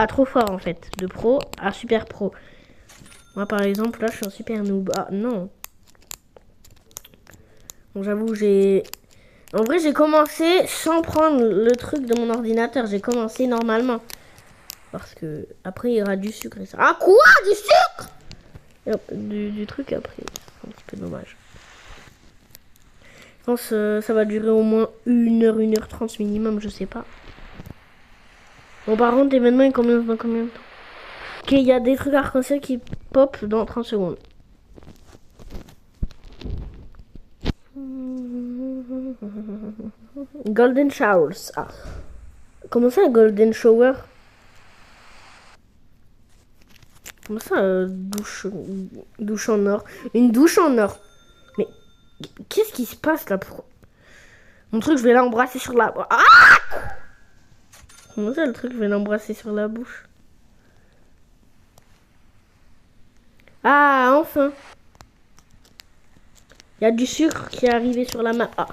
trop fort, en fait. De pro à super pro. Moi, par exemple, là, je suis un super noob. Ah, non. Bon, j'avoue, en vrai, j'ai commencé sans prendre le truc de mon ordinateur. J'ai commencé normalement. Parce que après, il y aura du sucre et ça. Ah, quoi? Du sucre? Et hop, du truc après. C'est un petit peu dommage. Je pense que ça va durer au moins 1h30 minimum, je sais pas. Bon, par contre, l'événement est dans combien de temps? Ok, il y a des trucs arc-en-ciel qui pop dans 30 secondes. Golden Showers. Ah. Comment ça, Golden Shower? Comment ça, douche en or? Une douche en or. Mais qu'est-ce qui se passe là? Mon truc, je vais l'embrasser sur la... Ah! Comment ça, le truc, je vais l'embrasser sur la bouche? Ah, enfin. Il y a du sucre qui est arrivé sur la map. Ah.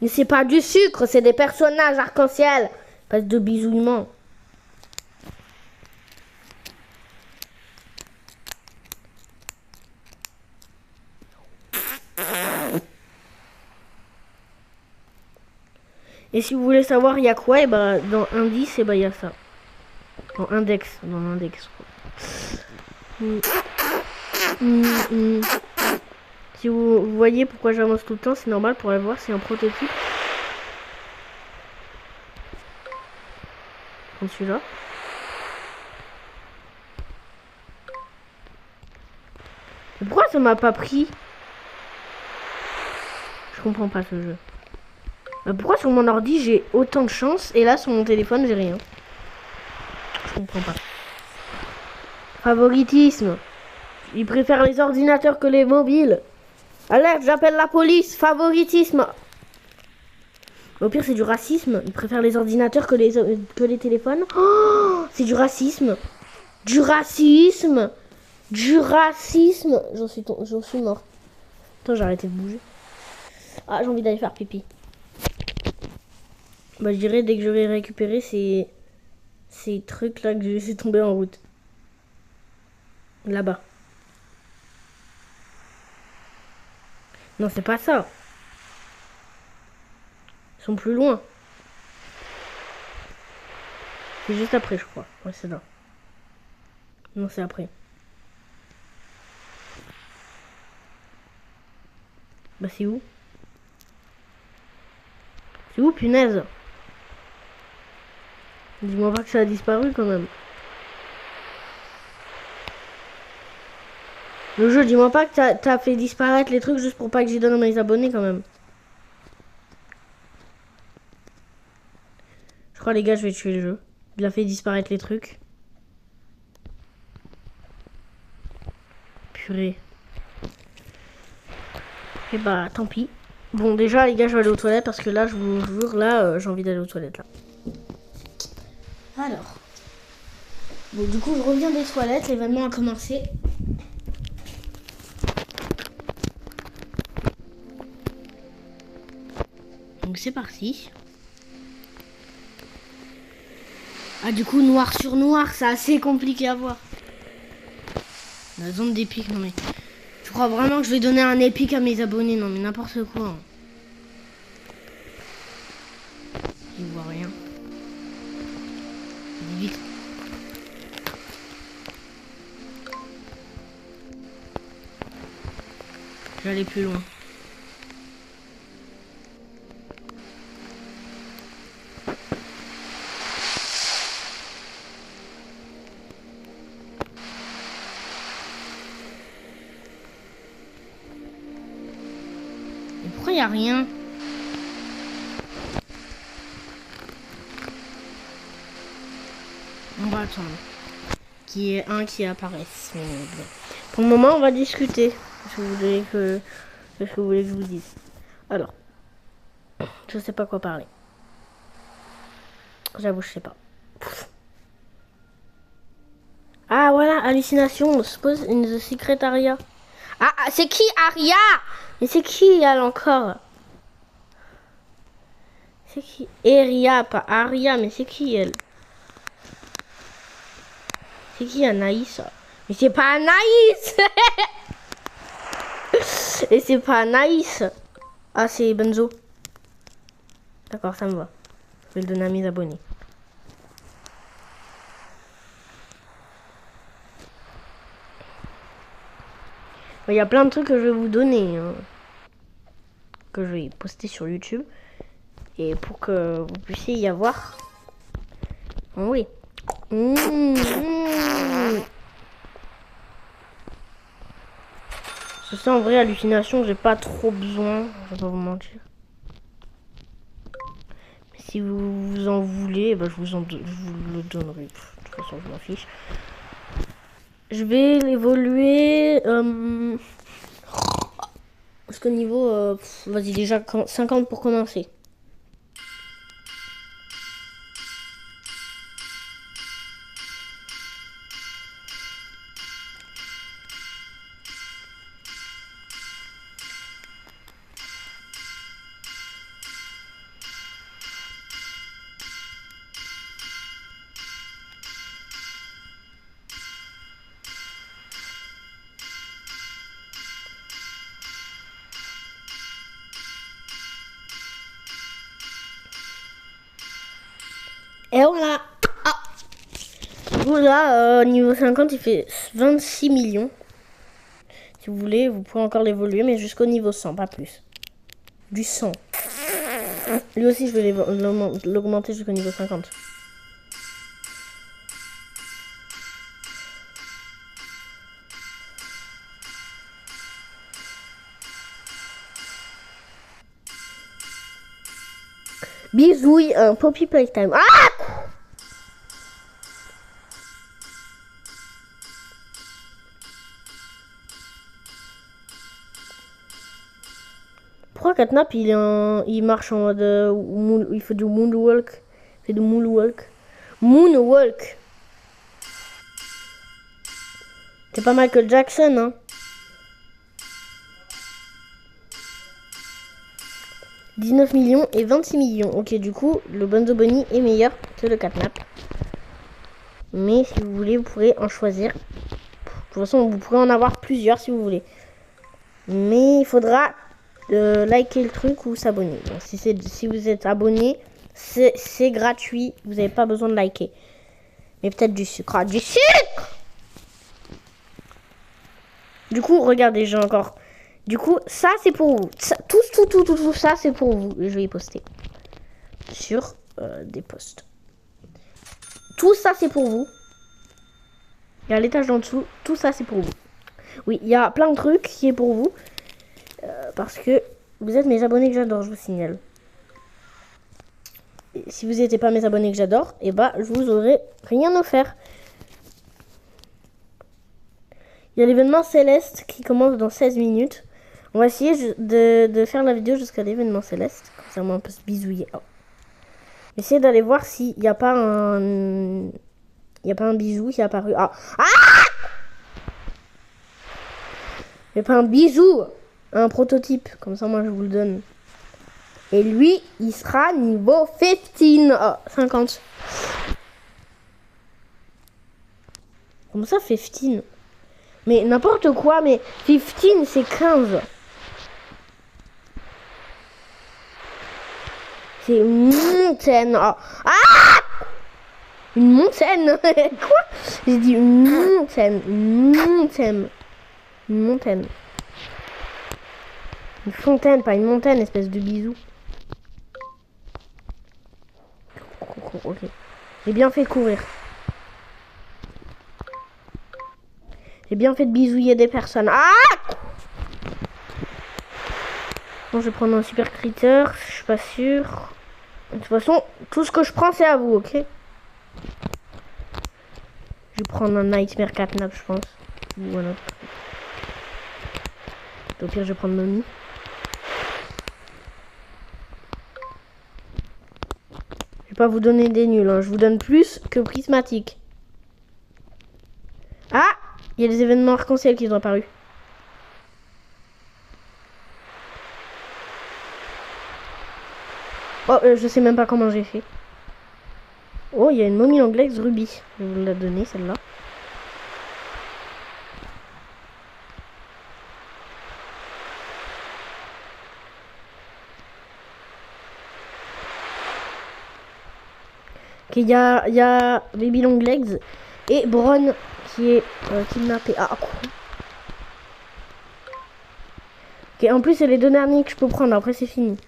Mais c'est pas du sucre, c'est des personnages arc-en-ciel. Pas de bisouillement. Et si vous voulez savoir il y a quoi, et dans indice, il y a ça. Dans l'index. Si vous voyez pourquoi j'avance tout le temps, c'est normal pour aller voir, c'est un prototype. celui-là. Mais pourquoi ça m'a pas pris? Je comprends pas ce jeu. Pourquoi sur mon ordi j'ai autant de chance et là sur mon téléphone j'ai rien? Je comprends pas. Favoritisme. Ils préfèrent les ordinateurs que les mobiles. Alerte, j'appelle la police. Favoritisme. Au pire c'est du racisme. Ils préfèrent les ordinateurs que les téléphones. Oh, c'est du racisme. Du racisme. Du racisme. J'en suis mort. Attends, j'ai arrêté de bouger. Ah, j'ai envie d'aller faire pipi. Bah, je dirais dès que j'aurai récupéré ces trucs là que j'ai laissé tomber en route. Là-bas. Non, c'est pas ça. Ils sont plus loin. C'est juste après, je crois. Ouais, c'est là. Non, c'est après. Bah, c'est où? C'est où, punaise? Dis-moi pas que ça a disparu quand même. Le jeu, dis-moi pas que t'as fait disparaître les trucs juste pour pas que j'y donne à mes abonnés quand même. Je crois les gars, je vais tuer le jeu. Il a fait disparaître les trucs. Purée. Et bah tant pis. Bon déjà les gars, je vais aller aux toilettes parce que là je vous jure, là j'ai envie d'aller aux toilettes là. Alors. Bon du coup je reviens des toilettes, l'événement a commencé. Donc c'est parti. Ah du coup noir sur noir, c'est assez compliqué à voir. La zone d'épique, non mais... Je crois vraiment que je vais donner un épique à mes abonnés, non mais n'importe quoi. Je vois rien. Vite. Je vais aller plus loin. Mais pourquoi il n'y a rien? On va attendre qu'il y ait un qui apparaisse. Pour le moment, on va discuter. Qu'est-ce que vous voulez que je vous dise? Alors, je sais pas quoi parler. J'avoue, je sais pas. Ah voilà, hallucination. Suppose in the secret area. Ah, c'est qui Aria? Mais c'est qui elle encore? C'est qui? Eria, pas Aria, mais c'est qui elle? C'est qui Anaïs? Mais c'est pas Anaïs. Et c'est pas Anaïs. Ah, c'est Benzo. D'accord, ça me va. Je vais le donner à mes abonnés. Il y a plein de trucs que je vais vous donner. Hein, que je vais poster sur YouTube. Et pour que vous puissiez y avoir. Oh oui. C'est ça en vrai, hallucination, j'ai pas trop besoin. Je vais pas vous mentir. Mais si vous en voulez, bah, je vous le donnerai. De toute façon, je m'en fiche. Je vais l'évoluer. Parce qu'au niveau. Vas-y, déjà 50 pour commencer. Et voilà. Ah. Là, niveau 50, il fait 26 millions. Si vous voulez, vous pouvez encore l'évoluer, mais jusqu'au niveau 100, pas plus. Du 100. Lui aussi, je vais l'augmenter jusqu'au niveau 50. Bisouille, un Poppy Playtime. Ah! Pourquoi Catnap il marche en mode il fait du moonwalk. Il fait du moonwalk. Moonwalk. C'est pas Michael Jackson, hein. « 19 millions et 26 millions. Ok, du coup, le Bonzo Bunny est meilleur que le Catnap. Mais si vous voulez, vous pourrez en choisir. De toute façon, vous pourrez en avoir plusieurs si vous voulez. Mais il faudra liker le truc ou s'abonner. Donc, si vous êtes abonné, c'est gratuit. Vous n'avez pas besoin de liker. Mais peut-être du sucre. Ah, du sucre! Du coup, regardez, j'ai encore... Du coup, ça, c'est pour vous. Ça, tout ça, c'est pour vous. Je vais y poster. Sur des posts. Tout ça, c'est pour vous. Et à l'étage d'en dessous, tout ça, c'est pour vous. Oui, il y a plein de trucs qui est pour vous. Parce que vous êtes mes abonnés que j'adore, je vous signale. Et si vous n'étiez pas mes abonnés que j'adore, et bah, je vous aurais rien offert. Il y a l'événement Céleste qui commence dans 16 minutes. On va essayer de faire la vidéo jusqu'à l'événement Céleste. Comme ça, on peut se bisouiller. Oh. Essayez d'aller voir s'il n'y a pas un... Il n'y a pas un bisou qui est apparu. Ah! Ah! Il n'y a pas un bisou. Un prototype. Comme ça, moi, je vous le donne. Et lui, il sera niveau 15. Oh, 50. Comment ça, 15? Mais n'importe quoi, mais 15, c'est 15. C'est une montagne. Oh. Ah! Une montagne. Quoi? J'ai dit une montagne. Une montagne. Une montagne. Une fontaine, pas une montagne, espèce de bisou. Ok. J'ai bien fait courir. J'ai bien fait de bisouiller des personnes. Ah! Bon, je vais prendre un super critter. Je suis pas sûre. De toute façon, tout ce que je prends, c'est à vous, ok? Je vais prendre un Nightmare Catnap, je pense. Voilà. Au pire, je vais prendre Mommy. Je vais pas vous donner des nuls, hein. Je vous donne plus que prismatique. Ah! Il y a des événements arc-en-ciel qui sont apparus. Oh, je sais même pas comment j'ai fait. Oh, il y a une momie anglaise Ruby. Je vais vous la donner, celle-là. Ok, il y a Baby Longlegs et Bron qui est kidnappé. Ah, quoi. Ok, en plus, c'est les deux derniers que je peux prendre. Après, c'est fini.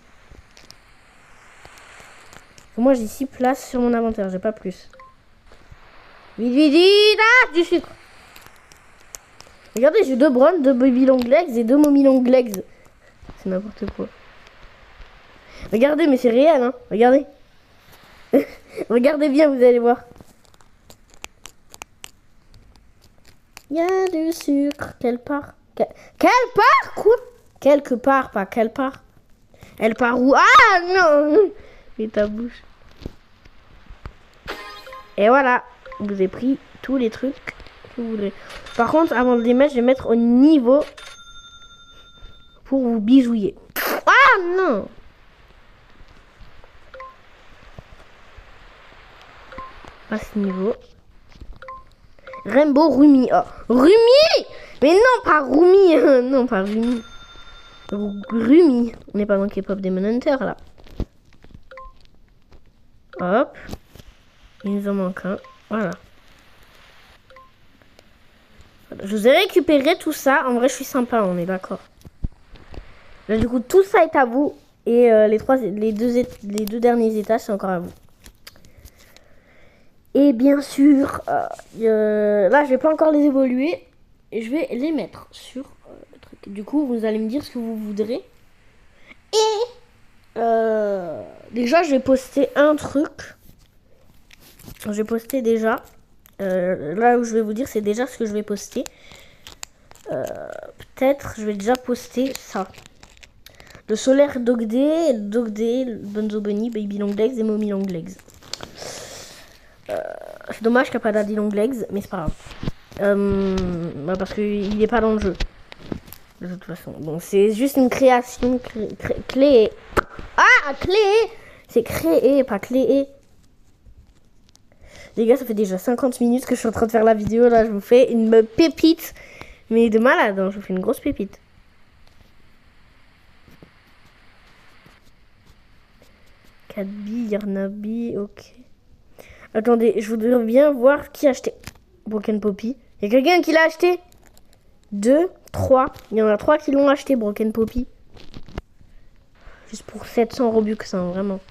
Moi, j'ai 6 places sur mon inventaire. J'ai pas plus. Vite, vite, vite. Ah, du sucre. Regardez, j'ai 2 Bron, 2 Baby Longlegs et 2 Mommy Longlegs. C'est n'importe quoi. Regardez, mais c'est réel, hein. Regardez. Regardez bien, vous allez voir. Il y a du sucre. Quelle part? Quelle part? Quoi? Quelque part, pas quelle part. Elle part où? Ah non. Et ta bouche. Et voilà. Vous avez pris tous les trucs que vous voulez. Par contre, avant de les mettre, je vais mettre au niveau pour vous bisouiller. Ah non. À ce niveau. Rainbow Rumi. Oh. Rumi! Mais non, pas Rumi. Non, pas Rumi. Rumi. On n'est pas dans K-pop Demon Hunter là. Hop. Il nous en manque un. Voilà. Je vous ai récupéré tout ça. En vrai, je suis sympa, on est d'accord. Là, du coup, tout ça est à vous. Et les deux derniers étages, c'est encore à vous. Et bien sûr, là, je vais pas encore les évoluer. Et je vais les mettre sur le truc. Du coup, vous allez me dire ce que vous voudrez. Et Déjà, je vais poster un truc. Je vais poster déjà. Là où je vais vous dire, c'est déjà ce que je vais poster. Peut-être, je vais déjà poster ça. Le solaire Dogday, Bonzo Bunny, Baby Longlegs et Mommy Longlegs. C'est dommage qu'il n'y a pas Daddy Longlegs, mais c'est pas grave. Parce qu'il n'est pas dans le jeu. De toute façon. Donc c'est juste une création clé. Ah, clé. C'est créé, pas clé. Les gars, ça fait déjà 50 minutes que je suis en train de faire la vidéo. Là, je vous fais une pépite. Mais de malade, hein. Je vous fais une grosse pépite. Cadby, Yarnaby, ok. Attendez, je voudrais bien voir qui a acheté Broken Poppy. Il y a quelqu'un qui l'a acheté? 2, 3. Il y en a 3 qui l'ont acheté, Broken Poppy. Juste pour 700 Robux, hein, vraiment.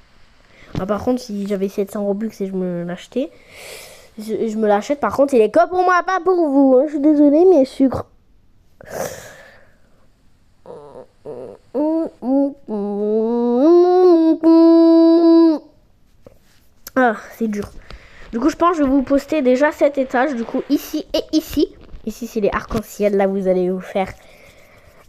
Ah, par contre, si j'avais 700 Robux et je me l'achetais, je me l'achète. Par contre, il est que pour moi, pas pour vous. Hein. Je suis désolée, mais sucre. Ah, c'est dur. Du coup, je pense que je vais vous poster déjà 7 étages. Du coup, ici et ici. Ici, c'est les arcs-en-ciel. Là, vous allez vous faire...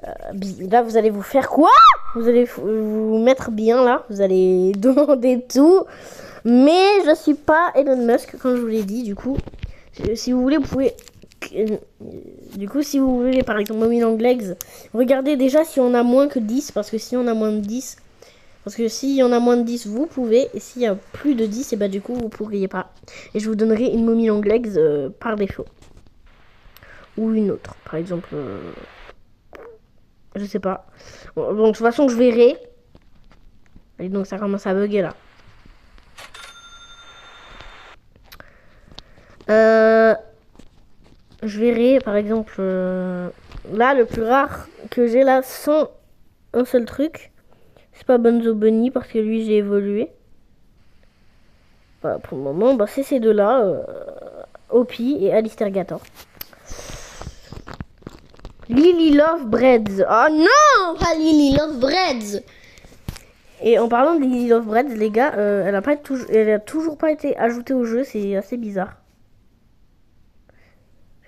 là, vous allez vous faire quoi? Vous allez vous mettre bien, là. Vous allez demander tout. Mais je suis pas Elon Musk, comme je vous l'ai dit. Du coup, si vous voulez, vous pouvez... Du coup, si vous voulez, par exemple, Mommy Longlegs, regardez déjà si on a moins que 10. Parce que si on a moins de 10... Parce que s'il y en a moins de 10, vous pouvez. Et s'il y a plus de 10, et bah du coup, vous pourriez pas. Et je vous donnerai une Mommy Longlegs par défaut. Ou une autre. Par exemple... je sais pas. Bon, donc de toute façon, je verrai. Et donc ça commence à bugger là. Je verrai, par exemple... là, le plus rare que j'ai là, sans un seul truc... C'est pas Bonzo Bunny parce que lui j'ai évolué. Voilà, pour le moment, bah, c'est ces deux-là. Opie et Alistair Gator. Lily Love Breads. Oh non, pas Lily Love Breads. Et en parlant de Lily Love Breads, les gars, elle a toujours pas été ajoutée au jeu. C'est assez bizarre.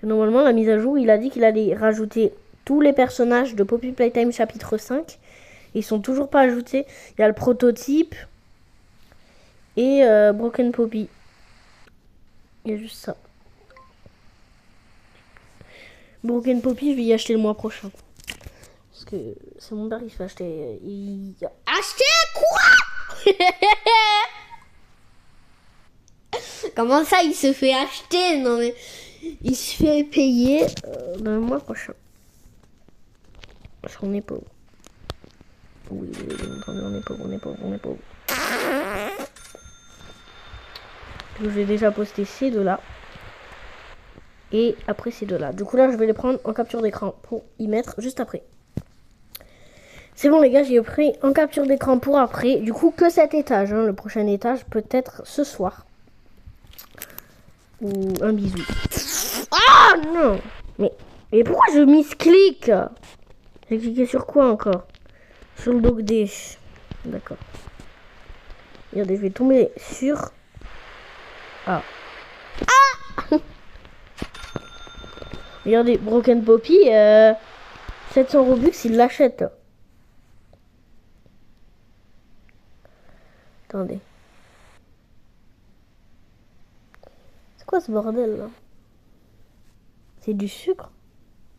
Normalement, la mise à jour, il a dit qu'il allait rajouter tous les personnages de Poppy Playtime chapitre 5. Ils sont toujours pas ajoutés. Il y a le prototype et Broken Poppy. Il y a juste ça. Broken Poppy, je vais y acheter le mois prochain. Parce que c'est mon père qui se fait acheter. Acheter quoi? Comment ça, il se fait acheter? Non mais... Il se fait payer le mois prochain. Parce qu'on est pauvre. Oui, on est pauvre. Je vais déjà poster ces deux-là. Et après ces deux-là. Du coup, là, je vais les prendre en capture d'écran pour y mettre juste après. C'est bon, les gars, j'ai pris en capture d'écran pour après. Du coup, que cet étage. Hein. Le prochain étage, peut-être ce soir. Ou un bisou. Ah non! Mais pourquoi je misclique? J'ai cliqué sur quoi encore? Sur le Dogday. D'accord. Regardez, je vais tomber sur... Ah. Regardez, Broken Poppy, 700 Robux, il l'achète. Attendez. C'est quoi ce bordel là? C'est du sucre?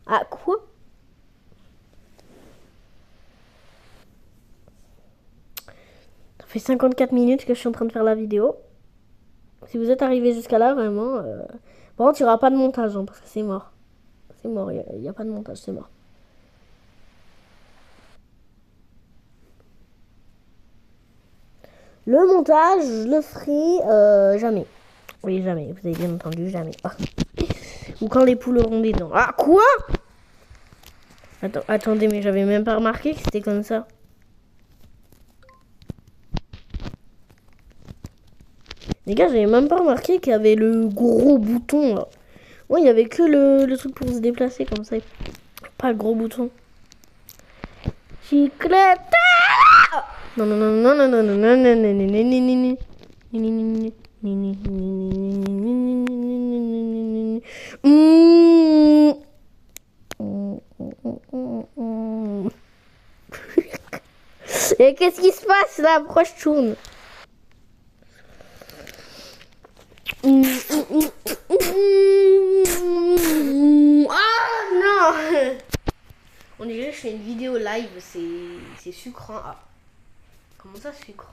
Ah, quoi? Ça fait 54 minutes que je suis en train de faire la vidéo. Si vous êtes arrivé jusqu'à là, vraiment... Par contre, il n'y aura pas de montage, hein, parce que c'est mort. C'est mort, il n'y a pas de montage, c'est mort. Le montage, je le ferai jamais. Oui, jamais, vous avez bien entendu, jamais. Ou quand les poules auront des dents. Ah, quoi? Attendez, mais j'avais même pas remarqué que c'était comme ça. Les gars, j'avais même pas remarqué qu'il y avait le gros bouton là. Ouais, il y avait que le truc pour se déplacer comme ça. Pas le gros bouton. Chiclette. Non, non, non, non, non, non, non, non, non, non, non, non. Et qu'est-ce qui se passe là? Pourquoi je tourne? Ah non! On dirait que je fais une vidéo live, c'est sucrant. Ah. Comment ça sucre?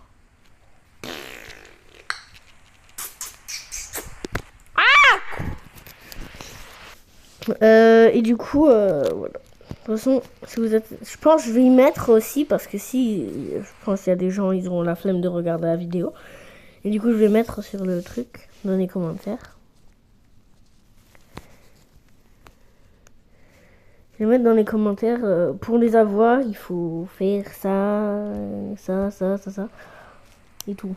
Et du coup, voilà. De toute façon, si vous êtes, je pense que je vais y mettre aussi parce que si, je pense qu'il y a des gens, ils auront la flemme de regarder la vidéo. Et du coup, je vais mettre sur le truc dans les commentaires. Je vais mettre dans les commentaires, pour les avoir, il faut faire ça, ça, et tout.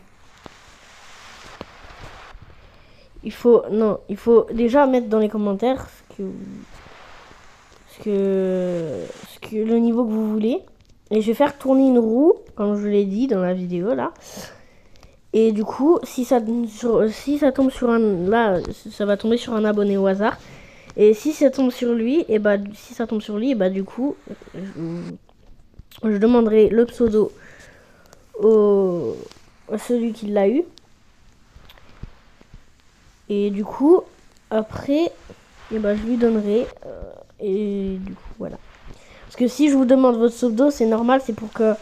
Il faut déjà mettre dans les commentaires le niveau que vous voulez. Et je vais faire tourner une roue, comme je l'ai dit dans la vidéo là. Et du coup, si ça tombe sur un, là, ça va tomber sur un abonné au hasard. Et si ça tombe sur lui, et bah, du coup, je demanderai le pseudo à celui qui l'a eu. Et du coup, après, et bah, je lui donnerai. Et du coup, voilà. Parce que si je vous demande votre pseudo, c'est normal, c'est pour que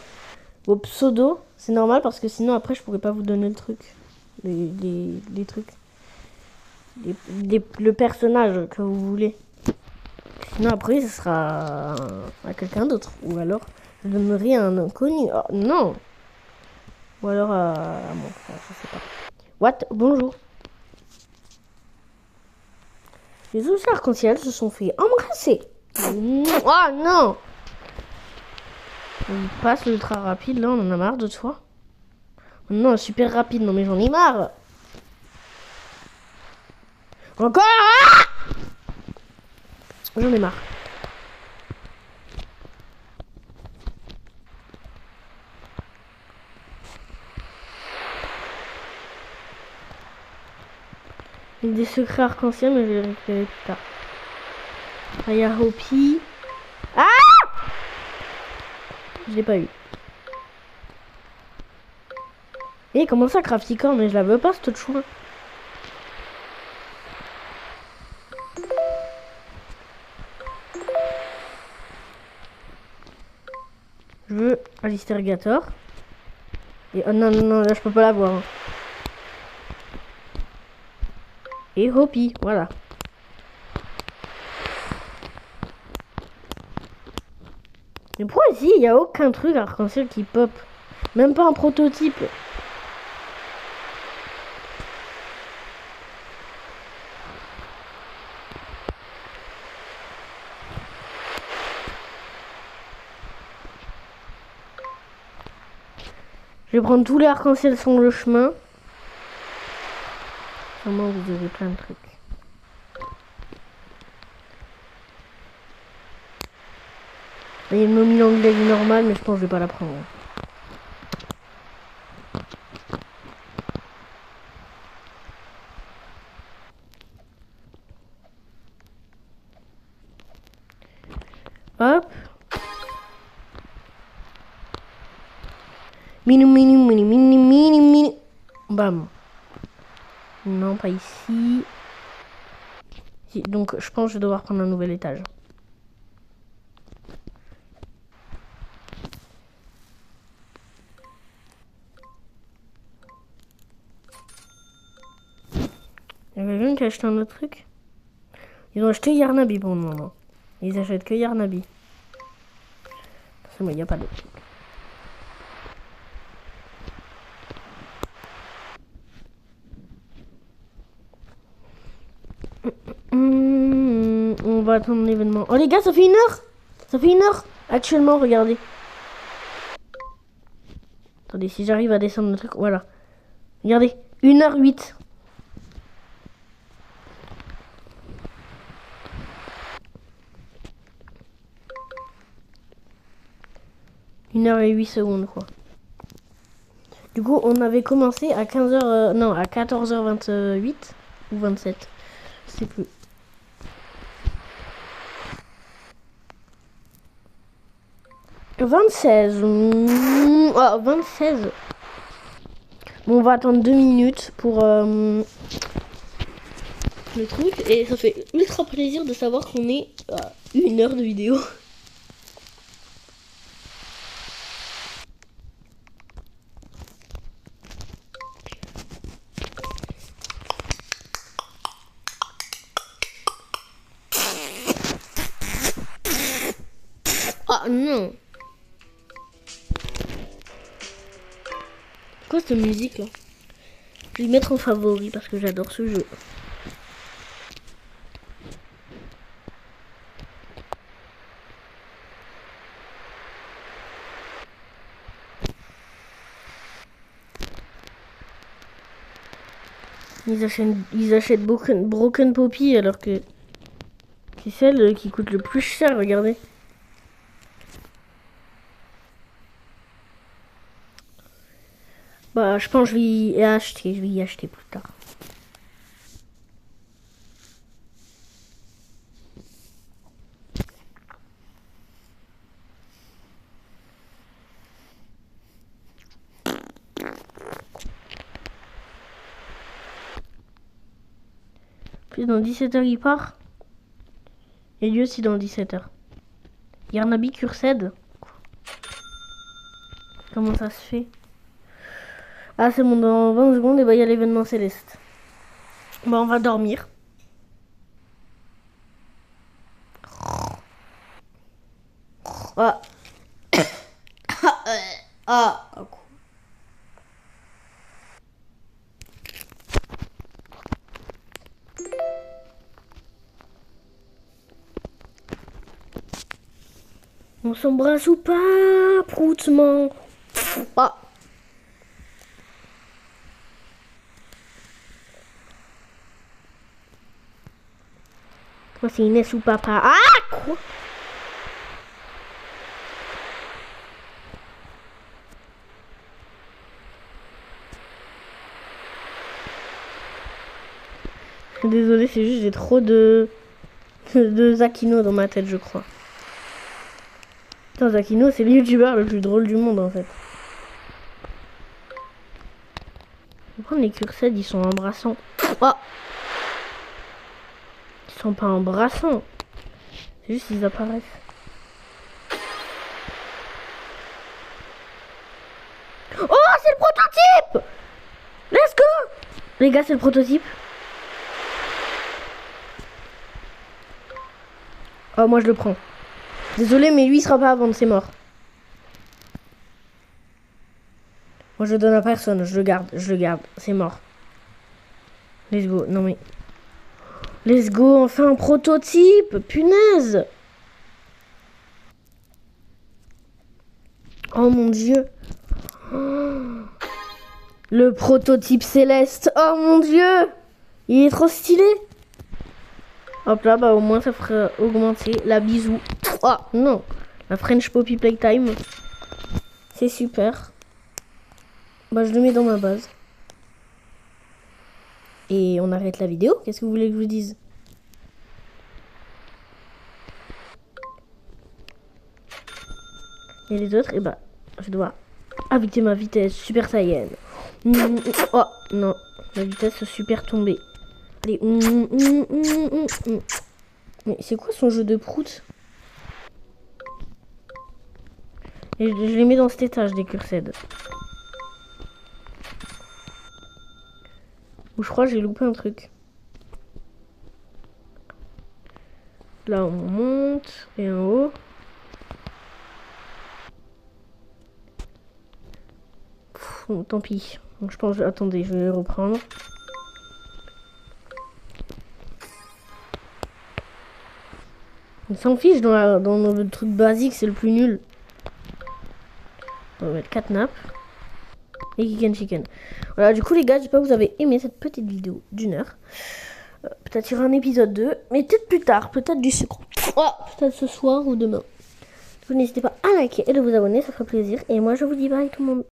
vos pseudos, c'est normal parce que sinon après je pourrais pas vous donner le truc, les trucs, le personnage que vous voulez. Sinon après ce sera à quelqu'un d'autre ou alors je donnerai à un inconnu. Oh, non. Ou alors à moi, enfin, je sais pas. What? Bonjour. Les ours arc-en-ciel se sont fait embrasser. Oh non! On passe l'ultra rapide, là, on en a marre de toi. Non, super rapide, non mais j'en ai marre. Encore! Ah! J'en ai marre. Il y a des secrets arc-en-ciel, mais je vais les récupérer plus tard. Fire Hopi. Ah! Je l'ai pas eu. Et comment ça, Crafticore? Mais je la veux pas, cette chouin. Je veux Alistergator. Et oh non, non, non, là je peux pas l'avoir. Hein. Et Hopi, voilà. Mais pourquoi ici, il n'y a aucun truc arc-en-ciel qui pop? Même pas un prototype. Je vais prendre tous les arcs-en-ciel sur le chemin. Sûrement vous avez plein de trucs. Il y a une momie anglaise normale, mais je pense que je vais pas la prendre. Hop. Mini. Bam. Non, pas ici. Donc, je pense que je vais devoir prendre un nouvel étage. Il y a quelqu'un qui a acheté un autre truc. Ils ont acheté Yarnabi pour le moment. Ils achètent que Yarnabi. C'est moi, il n'y a pas d'autre truc. On va attendre l'événement. Oh les gars, ça fait 1 heure. Ça fait 1 heure actuellement, regardez. Attendez, si j'arrive à descendre le truc, voilà. Regardez, 1h08. Une heure et 8 secondes, quoi. Du coup, on avait commencé à 15h, non, à 14h28 ou 27. Je sais plus. « 26. 26. Bon, on va attendre 2 minutes pour le truc. Et ça fait ultra plaisir de savoir qu'on est à 1 heure de vidéo. Ah non. Quoi cette musique là? Je vais mettre en favori parce que j'adore ce jeu. Ils achètent Broken Poppy alors que c'est celle qui coûte le plus cher, regardez. Bah, je pense que je vais y acheter plus tard. Puis dans 17h il part. Et lui aussi dans 17h. Yarnabi Cursed. Comment ça se fait? Ah c'est bon, dans 20 secondes, et bah il y a l'événement céleste. Bah on va dormir. Ah. Ah. On s'embrasse ou pas, proutement. Ah. Moi c'est Inès ou papa. Ah quoi? Désolée, c'est juste j'ai trop de Zakino dans ma tête, je crois. Putain, Zakino, c'est le youtubeur le plus drôle du monde en fait. On va prendre les cursets, ils sont embrassants. Oh, ils sont pas embrassants. C'est juste qu'ils apparaissent. Oh, c'est le prototype! Let's go! Les gars, c'est le prototype. Oh, moi je le prends. Désolé, mais lui il sera pas à vendre, c'est mort. Moi je le donne à personne, je le garde, c'est mort. Let's go, non mais... Let's go, enfin un prototype, punaise! Oh mon dieu! Oh, le prototype céleste, oh mon dieu! Il est trop stylé! Hop là, bah au moins ça ferait augmenter la bisou. Oh non, la French Poppy Playtime. C'est super. Bah je le mets dans ma base. Et on arrête la vidéo. Qu'est-ce que vous voulez que je vous dise? Et les autres, et bah je dois habiter ma vitesse Super Saiyan. Oh non, la vitesse super tombée. Allez. Mais c'est quoi son jeu de prout? Et je les mets dans cet étage des cursèdes. Ou je crois que j'ai loupé un truc. Là on monte et en haut. Bon, tant pis. Donc je pense, attendez, je vais reprendre. On s'en fiche dans le truc basique, c'est le plus nul. On va mettre 4 nappes. Et Kiken Chicken. Voilà, du coup les gars, j'espère que vous avez aimé cette petite vidéo d'1 heure. Peut-être il y aura un épisode 2, mais peut-être plus tard, peut-être du sucre. Oh, peut-être ce soir ou demain. Du coup, n'hésitez pas à liker et de vous abonner, ça ferait plaisir. Et moi je vous dis bye tout le monde.